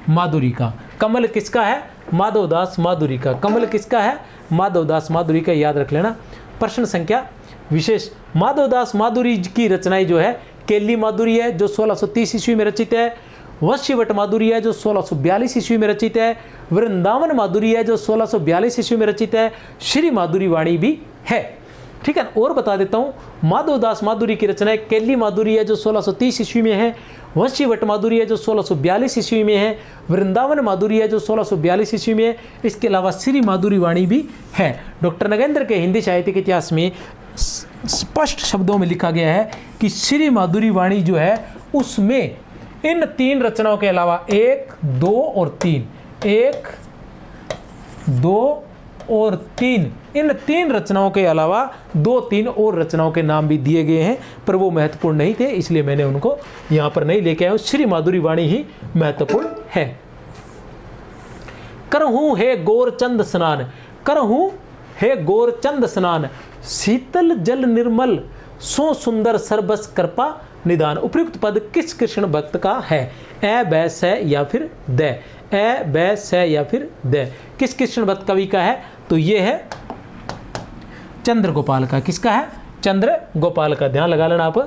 माधुरी का। कमल किसका है? माधवदास माधुरी का। कमल किसका है? माधवदास माधुरी का, याद रख लेना। प्रश्न संख्या विशेष, माधवदास माधुरी की रचनाएं जो है, केली माधुरी है जो 1630 ईस्वी में रचित है, वश्यवट माधुरी है जो 1642 ईस्वी में रचित है, वृंदावन माधुरी है जो 1642 ईस्वी में रचित है, श्री माधुरी वाणी भी है, ठीक है। और बता देता हूँ, माधवदास माधुरी की रचनाएं केली माधुरी है जो 1630 ईस्वी में है, वश्यवट माधुरी है जो 1642 ईस्वी में है, वृंदावन माधुरी है जो 1642 ईस्वी में है। इसके अलावा श्री माधुरी वाणी भी है। डॉक्टर नगेंद्र के हिंदी साहित्य के इतिहास में स्पष्ट शब्दों में लिखा गया है कि श्री माधुरी वाणी जो है उसमें इन 3 रचनाओं के अलावा 1, 2 और 3, 1, 2 और 3, इन 3 रचनाओं के अलावा 2-3 और रचनाओं के नाम भी दिए गए हैं, पर वो महत्वपूर्ण नहीं थे, इसलिए मैंने उनको यहाँ पर नहीं लेके आया हूँ। श्री माधुरी वाणी ही महत्वपूर्ण है। करहूँ है गोरचंद स्नान, करहूँ है गोरचंद स्नान, शीतल जल निर्मल सो सुंदर सरबस कृपा निदान। उपयुक्त पद किस कृष्ण भक्त का है? ए बैस है या फिर द? ए बैस है या फिर द? किस कृष्ण भक्त कवि का है? तो ये है चंद्र गोपाल का। किसका है? चंद्र गोपाल का। ध्यान लगा लेना आप।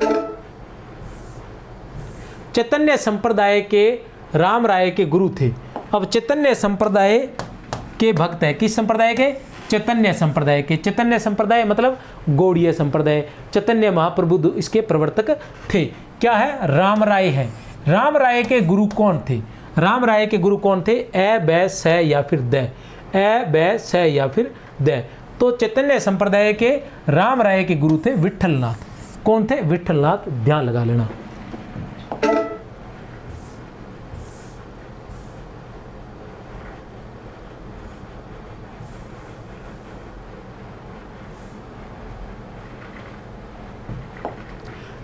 चैतन्य संप्रदाय के राम राय के गुरु थे। अब चैतन्य संप्रदाय के भक्त है। किस संप्रदाय के? चैतन्य संप्रदाय के। चैतन्य संप्रदाय मतलब गौड़ीय संप्रदाय। चैतन्य महाप्रभु इसके प्रवर्तक थे। क्या है? राम राय है। राम राय के गुरु कौन थे? राम राय के गुरु कौन थे? ए बैस है या फिर द? ए बैस है या फिर द? तो चैतन्य संप्रदाय के राम राय के गुरु थे विठलनाथ। कौन थे? विठलनाथ। ध्यान लगा लेना।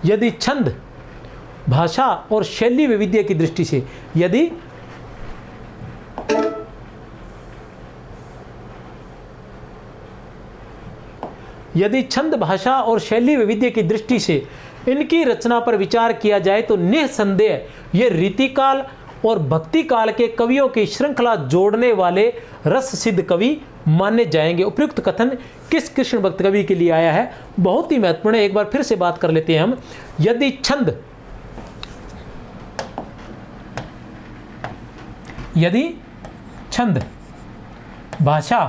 यदि छंद, भाषा और शैली वैविध्य की दृष्टि से, यदि छंद, भाषा और शैली वैविध्य की दृष्टि से इनकी रचना पर विचार किया जाए तो निसंदेह ये रीतिकाल और भक्ति काल के कवियों की श्रृंखला जोड़ने वाले रस सिद्ध कवि माने जाएंगे। उपयुक्त कथन किस कृष्ण भक्त कवि के लिए आया है? बहुत ही महत्वपूर्ण है, एक बार फिर से बात कर लेते हैं हम। यदि छंद, भाषा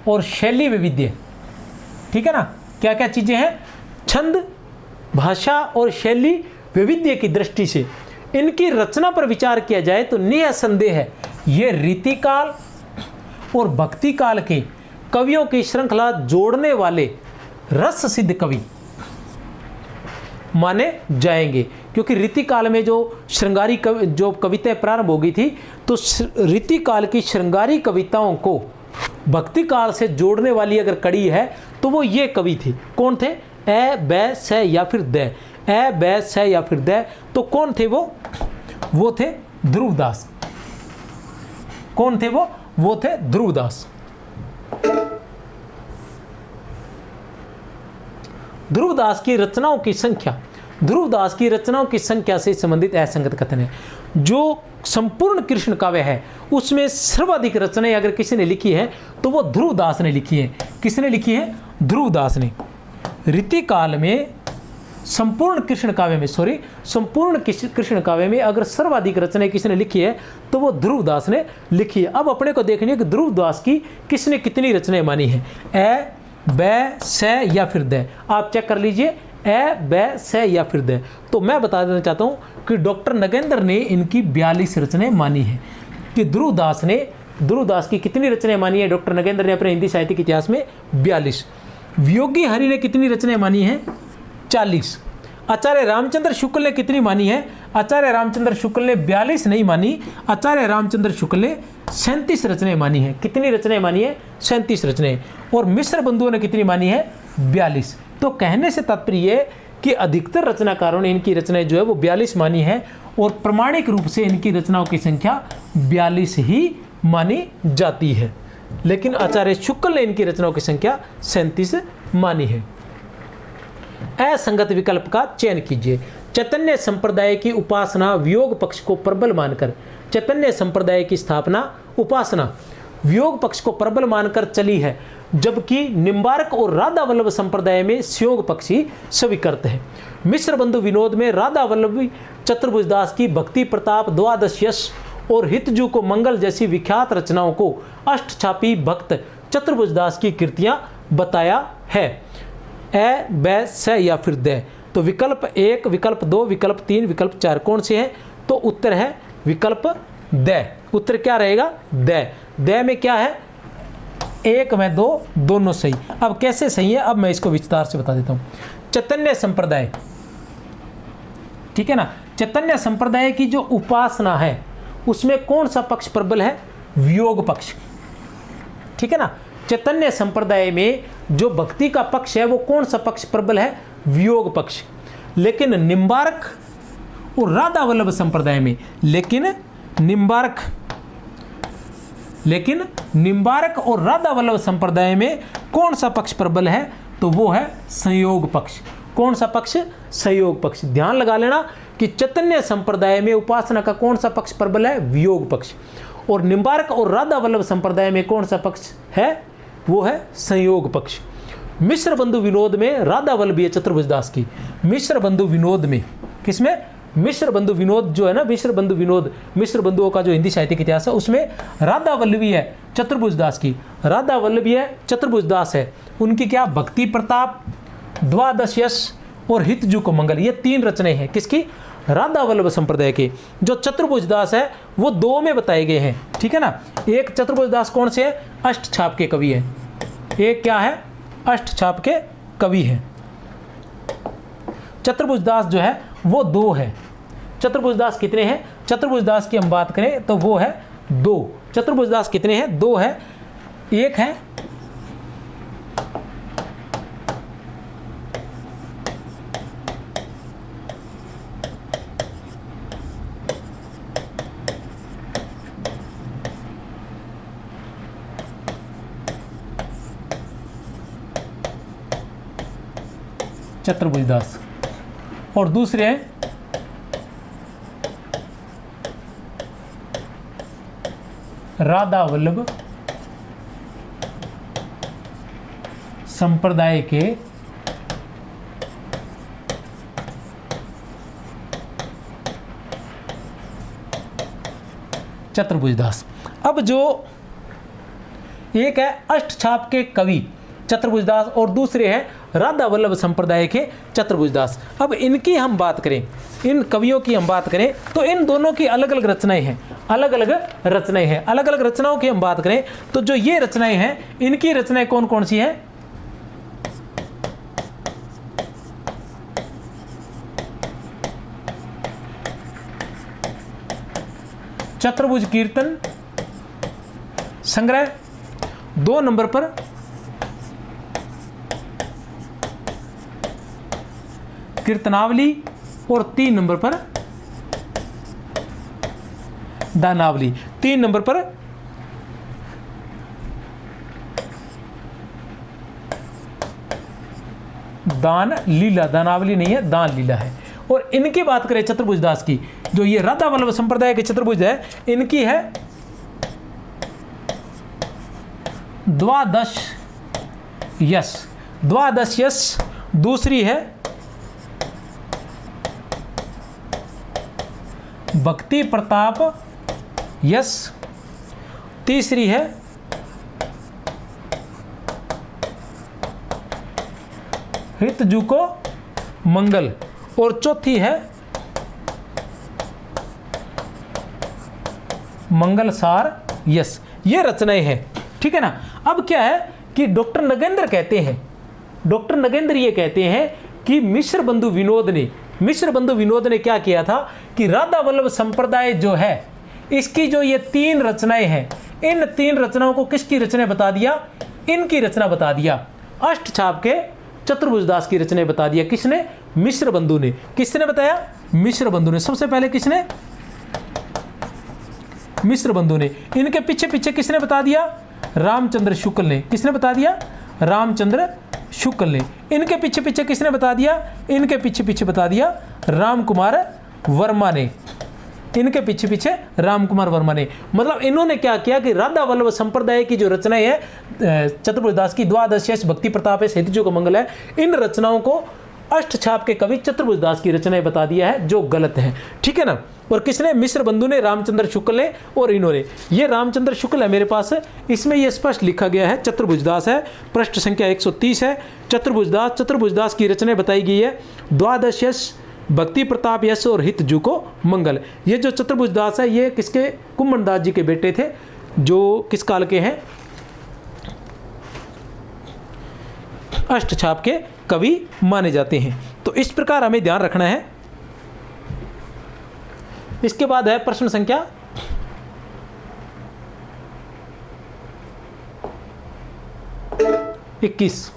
और शैली वैविध्य, ठीक है ना, क्या क्या चीजें हैं? छंद, भाषा और शैली वैविध्य की दृष्टि से इनकी रचना पर विचार किया जाए तो निसंदेह है ये रीतिकाल और भक्ति काल के कवियों की श्रृंखला जोड़ने वाले रस सिद्ध कवि माने जाएंगे। क्योंकि रीतिकाल में जो श्रृंगारी जो कविताएं प्रारंभ हो गई थी, तो रीतिकाल की श्रृंगारी कविताओं को भक्ति काल से जोड़ने वाली अगर कड़ी है तो वो ये कवि थे। कौन थे? ए, बै, से या फिर द। ए, बै, से या फिर द। तो कौन थे वो थे ध्रुवदास। कौन थे वो थे ध्रुवदास। ध्रुवदास की रचनाओं की संख्या, ध्रुवदास की रचनाओं की संख्या से संबंधित असंगत कथन है। जो संपूर्ण कृष्ण काव्य है उसमें सर्वाधिक रचनाएं अगर किसी ने लिखी है तो वो ध्रुवदास ने लिखी है। किसने लिखी है? ध्रुवदास ने। रीतिकाल में संपूर्ण कृष्ण काव्य में अगर सर्वाधिक रचनाएं किसने लिखी है तो वो ध्रुवदास ने लिखी है। अब अपने को देखनी है कि ध्रुवदास की किसने कितनी रचनाएं मानी है। ए, बै, से या फिर द। आप चेक कर लीजिए, ए, बै, से या फिर द। तो मैं बता देना चाहता हूं कि डॉक्टर नगेंद्र ने इनकी 42 रचनाएं मानी है। कि ध्रुवदास की कितनी रचनाएं मानी है डॉक्टर नगेंद्र ने अपने हिंदी साहित्य के इतिहास में? 42। वियोगी हरि ने कितनी रचनाएं मानी है? 40। आचार्य रामचंद्र शुक्ल ने कितनी मानी है? आचार्य रामचंद्र शुक्ल ने 42 नहीं मानी, आचार्य रामचंद्र शुक्ल ने 37 रचनाएं मानी है। कितनी रचनाएं मानी है? 37 रचनाएं। और मिश्र बंधुओं ने कितनी मानी है? 42। तो कहने से तात्पर्य कि अधिकतर रचनाकारों ने इनकी रचनाएं जो है वो 42 मानी है और प्रमाणिक रूप से इनकी रचनाओं की संख्या 42 ही मानी जाती है। लेकिन आचार्य शुक्ल ने इनकी रचनाओं की संख्या 37 मानी है। असंगत विकल्प का चयन कीजिए। चैतन्य संप्रदाय की उपासना वियोग पक्ष को प्रबल मानकर, चैतन्य संप्रदाय की स्थापना उपासना वियोग पक्ष को प्रबल मानकर चली है, जबकि निम्बार्क और राधा वल्लभ संप्रदाय में संयोग पक्ष ही स्वीकृत है। मिश्र बंधु विनोद में राधा वल्लभ चतुर्भुजदास की भक्ति प्रताप, द्वादश यश और हितजू को मंगल जैसी विख्यात रचनाओं को अष्टछापी भक्त चतुर्भुजदास की कृतियां बताया है। ए, बै, से या फिर द। तो विकल्प 1, विकल्प 2, विकल्प 3, विकल्प 4 कौन से हैं? तो उत्तर है विकल्प द। उत्तर क्या रहेगा? द। द में क्या है? 1 में 2 दोनों सही। अब कैसे सही है अब मैं इसको विस्तार से बता देता हूं। चैतन्य संप्रदाय, ठीक है ना, चैतन्य संप्रदाय की जो उपासना है उसमें कौन सा पक्ष प्रबल है? वियोग पक्ष, ठीक है ना। चैतन्य संप्रदाय में जो भक्ति का पक्ष है वो कौन सा पक्ष प्रबल है? वियोग पक्ष। लेकिन निम्बार्क और राधा वल्लभ संप्रदाय में, लेकिन निम्बार्क और राधा वल्लभ संप्रदाय में कौन सा पक्ष प्रबल है? तो वो है संयोग पक्ष। कौन सा पक्ष? संयोग पक्ष। ध्यान लगा लेना कि चैतन्य संप्रदाय में उपासना का कौन सा पक्ष प्रबल है? वियोग पक्ष। और निम्बार्क और राधा वल्लभ संप्रदाय में कौन सा पक्ष है? वो है संयोग पक्ष। मिश्र बंधु विनोद में राधा वल्लभी है चतुर्भुजदास की। मिश्र बंधु विनोद में, किसमें? मिश्र बंधु विनोद जो है ना, मिश्र बंधु विनोद, मिश्र बंधुओं का जो हिंदी साहित्य का इतिहास है उसमें राधा वल्लभी है चतुर्भुजदास की। राधा वल्लभी है, चतुर्भुजदास है। उनकी क्या? भक्ति प्रताप, द्वादश यश और हितजू को मंगल, ये 3 रचनाएं हैं। किसकी? राधा वल्लभ संप्रदाय के। जो चतुर्भुजदास है वो 2 में बताए गए हैं, ठीक है ना। एक चतुर्भुजदास कौन से है? अष्टछाप के कवि है। एक क्या है? अष्टछाप के कवि है। चतुर्भुजदास जो है वो 2 है। चतुर्भुजदास कितने हैं? चतुर्भुजदास की हम बात करें तो वो है 2। चतुर्भुजदास कितने हैं? 2 है। एक है चतुर्भुजदास और दूसरे हैं राधा वल्लभ संप्रदाय के चतुर्भुजदास। अब जो एक है अष्टछाप के कवि चतुर्भुजदास और दूसरे हैं राधा वल्लभ संप्रदाय के चतुर्भुजदास। अब इनकी हम बात करें, इन कवियों की हम बात करें तो इन दोनों की अलग अलग रचनाएं हैं, अलग अलग रचनाएं हैं। अलग अलग रचनाओं की हम बात करें तो जो ये रचनाएं हैं, इनकी रचनाएं कौन कौन सी हैं? चतुर्भुज कीर्तन संग्रह 2 नंबर पर, कीर्तनावली और 3 नंबर पर दानावली, 3 नंबर पर दान लीला, दानावली नहीं है, दान लीला है। और इनकी बात करें चतुर्भुजदास की, जो ये राधा वल्लभ संप्रदाय के चतुर्भुज है, इनकी है द्वादश यश, द्वादश यश। दूसरी है भक्ति प्रताप यश। तीसरी है हितजू को मंगल और चौथी है मंगलसार यश। ये रचनाएं हैं, ठीक है ना। अब क्या है कि डॉक्टर नगेंद्र कहते हैं, डॉक्टर नगेंद्र ये कहते हैं कि मिश्र बंधु विनोद ने क्या किया था कि राधा वल्लभ संप्रदाय जो है, इसकी जो ये 3 रचनाएं हैं, इन 3 रचनाओं को किसकी रचना बता दिया? इनकी रचना बता दिया। अष्टछाप के चतुर्भुजदास की रचना बता दिया। किसने? मिश्र बंधु ने। किसने बताया? मिश्र बंधु ने। सबसे पहले किसने? मिश्र बंधु ने। इनके पीछे पीछे किसने बता दिया? रामचंद्र शुक्ल ने। किसने बता दिया? रामचंद्र शुक्ल ने। इनके पीछे पीछे किसने बता दिया? इनके पीछे पीछे बता दिया राम कुमार वर्मा ने। इनके पीछे पीछे राम कुमार वर्मा ने। मतलब इन्होंने क्या किया कि राधा वल्लभ संप्रदाय की जो रचनाएं है चतुर्भुजदास की, द्वादश यश, भक्ति प्रताप है, हितजू को मंगल है, इन रचनाओं को अष्टछाप के कवि चतुर्भुजदास की रचनाएं बता दिया है, जो गलत है, ठीक है ना। और किसने? मिश्र बंधु ने, रामचंद्र शुक्ल ने और इन्होंने। ये रामचंद्र शुक्ल है मेरे पास, इसमें ये स्पष्ट लिखा गया है चतुर्भुजदास है, पृष्ठ संख्या 130 है। चतुर्भुजदास की रचनाएं बताई गई है द्वादश यश, भक्ति प्रताप यश और हितजू को मंगल। ये जो चतुर्भुजदास है ये किसके? कुम्भनदास जी के बेटे थे, जो किस काल के हैं? अष्टछाप के कवि माने जाते हैं। तो इस प्रकार हमें ध्यान रखना है। इसके बाद है प्रश्न संख्या 21।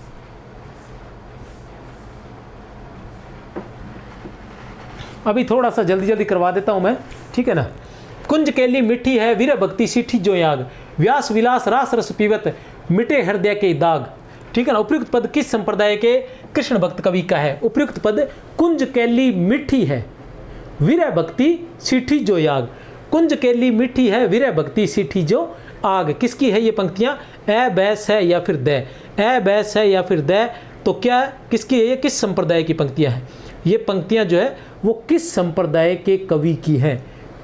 अभी थोड़ा सा जल्दी जल्दी करवा देता हूं मैं, ठीक है ना। कुंज केली मिठी है, वीर भक्ति सीठी जो याग, व्यास विलास रास रस पीवत, मिटे हृदय के दाग, ठीक है ना। उपयुक्त पद किस संप्रदाय के कृष्ण भक्त कवि का है? उपयुक्त पद कुंज केली मिठी है, वीर भक्ति सीठी जो याग। कुंज केली मिठी है, वीर भक्ति सीठी जो आग। किसकी है ये पंक्तियां? ए बैस है या फिर द, ए बैस है या फिर द, तो क्या किसकी है? ये किस संप्रदाय की पंक्तियां हैं? ये पंक्तियां जो है वो किस संप्रदाय के कवि की हैं?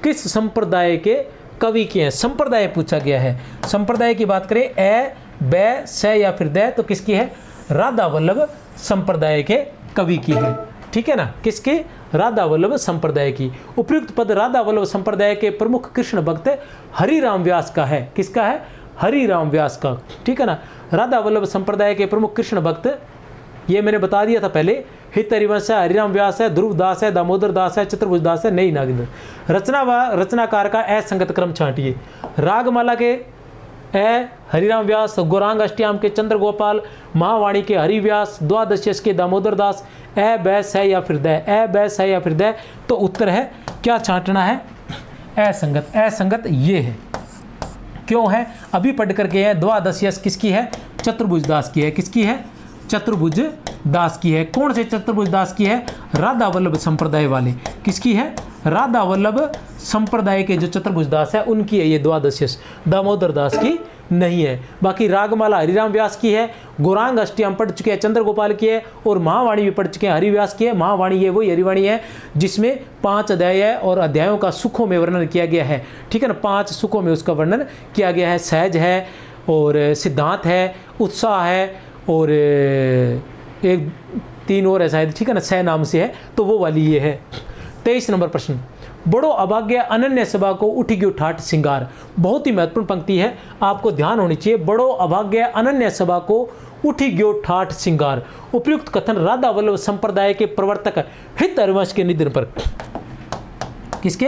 किस संप्रदाय के कवि की हैं? संप्रदाय पूछा गया है। संप्रदाय की बात करें, ए बै से या फिर द, तो किसकी है? राधा वल्लभ संप्रदाय के कवि की है, ठीक है ना। किसकी? राधा वल्लभ संप्रदाय की। उपयुक्त पद राधा वल्लभ संप्रदाय के प्रमुख कृष्ण भक्त हरिराम व्यास का है। किसका है? हरिराम व्यास का, ठीक है ना। राधा वल्लभ संप्रदाय के प्रमुख कृष्ण भक्त, ये मैंने बता दिया था पहले, हित हरिवंश है, हरिराम व्यास है, ध्रुव दास है, दामोदर दास है, चतुर्भुज दास है, नई नागेंद्र। रचना व रचनाकार का असंगत क्रम छांटिए। रागमाला के ए हरिराम व्यास, गौरांग अष्टयाम के चंद्र गोपाल, महावाणी के हरिव्यास, द्वादश के दामोदर दास, ए बैस है या फिर द, ए बैस है या फिर द, तो उत्तर है क्या छांटना है? असंगत। असंगत ये है, क्यों है? अभी पढ़ करके है। द्वादश किसकी है? चतुर्भुज दास की है। किसकी है? चतुर्भुज दास की है। कौन से चतुर्भुज दास की है? राधा वल्लभ संप्रदाय वाले। किसकी है? राधा वल्लभ संप्रदाय के जो चतुर्भुज दास है उनकी है ये द्वादशी, दामोदर दास की नहीं है। बाकी रागमाला हरिराम व्यास की है, गौरांग अष्टयाम पढ़ चुके हैं, चंद्र गोपाल की है, और महावाणी भी पढ़ चुके हैं, हरिव्यास की है। महावाणी ये वही हरिवाणी है जिसमें 5 अध्याय है और अध्यायों का सुखों में वर्णन किया गया है, ठीक है ना, 5 सुखों में उसका वर्णन किया गया है। सहज है और सिद्धांत है, उत्साह है और एक 3 और है शायद, ठीक है ना, 6 नाम से है, तो वो वाली ये है। 23 नंबर प्रश्न, बड़ो अभाग्य अनन्य सभा को उठी गयो ठाट सिंगार। बहुत ही महत्वपूर्ण पंक्ति है, आपको ध्यान होनी चाहिए। बड़ो अभाग्य अनन्य सभा को उठी गयो ठाट सिंगार। उपयुक्त कथन राधा वल्लभ संप्रदाय के प्रवर्तक हित हरिवंश के निधन पर, किसके,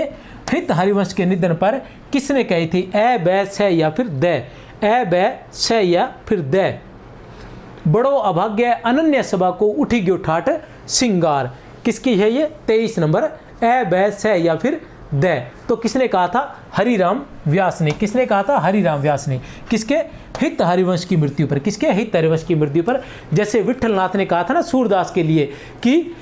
हित हरिवंश के निधन पर किसने कही थी? ए बै स या फिर द, ए बै स या फिर द। बड़ो अभाग्य अनन्य सभा को उठी गयो ठाट सिंगार, किसकी है ये? 23 नंबर, ए बै स या फिर द। तो किसने कहा था? हरिराम व्यास ने। किसने कहा था? हरिराम व्यास ने। किसके? हित हरिवंश की मृत्यु पर। किसके? हित हरिवंश की मृत्यु पर। जैसे विठलनाथ ने कहा था ना सूरदास के लिए कि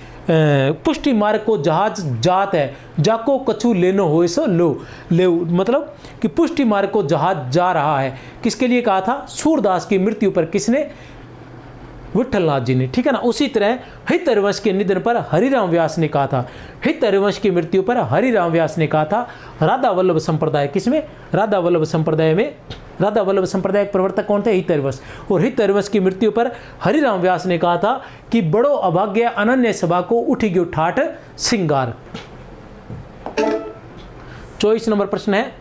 पुष्टि मार्ग को जहाज जात है, जाको कछु लेनो हो सो लो ले, मतलब कि पुष्टि मार्ग को जहाज जा रहा है। किसके लिए कहा था? सूरदास की मृत्यु पर। किसने? विठलनाथ जी ने, ठीक है ना। उसी तरह हित हरिवंश के निधन पर हरिराम व्यास ने कहा था। हित हरिवंश की मृत्यु पर हरिराम व्यास ने कहा था। राधा वल्लभ संप्रदाय, किसमें? राधा वल्लभ संप्रदाय में। राधा वल्लभ संप्रदाय के प्रवर्तक कौन थे? हित हरिवंश। और हित हरिवंश की मृत्यु पर हरिराम व्यास ने कहा था कि बड़ो अभाग्य अनन्य सभा को उठी गयो ठाट सिंगार। 24 नंबर प्रश्न है,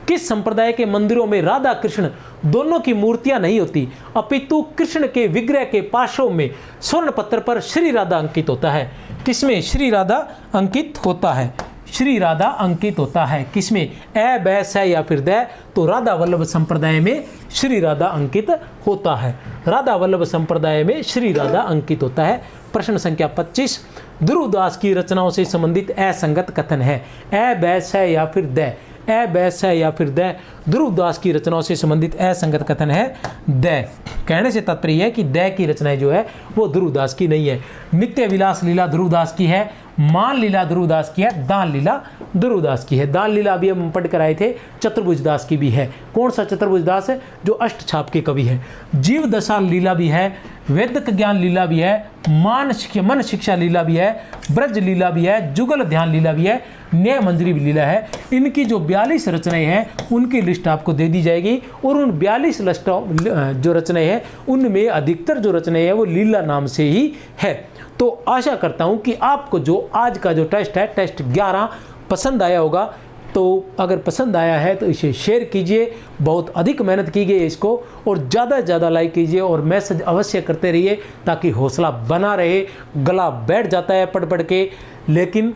किस संप्रदाय के मंदिरों में राधा कृष्ण दोनों की मूर्तियां नहीं होती, अपितु कृष्ण के विग्रह के पार्श्व में स्वर्ण पत्र पर श्री राधा अंकित होता है? किसमें श्री राधा अंकित होता है? श्री राधा अंकित होता है किसमें? ए बै स या फिर द। तो राधा वल्लभ संप्रदाय में श्री राधा अंकित होता है। राधा वल्लभ संप्रदाय में श्री राधा अंकित होता है। प्रश्न संख्या 25, ध्रुवदास की रचनाओं से संबंधित असंगत कथन है। ए बै स या फिर द, ए बै स या फिर द। ध्रुवदास की रचनाओं से संबंधित असंगत कथन है द। कहने से तात्पर्य है कि द की रचनाएं जो है वो ध्रुवदास की नहीं है। नित्य विलास लीला ध्रुवदास की है, मान लीला ध्रुवदास की है, दान लीला ध्रुवदास की है। दान लीला अभी हम पढ़ कर आए थे, चतुर्भुज दास की भी है। कौन सा चतुर्भुज दास है? जो अष्ट छाप के कवि है। जीव दशा लीला भी है, वैदिक ज्ञान लीला भी है, मन शिक्षा लीला भी है, ब्रज लीला भी है, जुगल ध्यान लीला भी है, न्याय मंजरी भी लीला है। इनकी जो 42 रचनाएं हैं उनकी लिस्ट आपको दे दी जाएगी, और उन 42 जो रचनाएं हैं उनमें अधिकतर जो रचनाएं हैं वो लीला नाम से ही है। तो आशा करता हूं कि आपको जो आज का जो टेस्ट है, टेस्ट 11, पसंद आया होगा। तो अगर पसंद आया है तो इसे शेयर कीजिए, बहुत अधिक मेहनत कीजिए इसको, और ज़्यादा से ज़्यादा लाइक कीजिए और मैसेज अवश्य करते रहिए ताकि हौसला बना रहे। गला बैठ जाता है पढ़ पढ़ के, लेकिन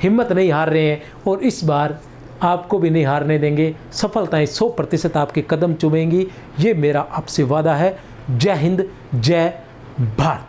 हिम्मत नहीं हार रहे हैं, और इस बार आपको भी नहीं हारने देंगे। सफलताएं 100% आपके कदम चूमेंगी, ये मेरा आपसे वादा है। जय हिंद, जय भारत।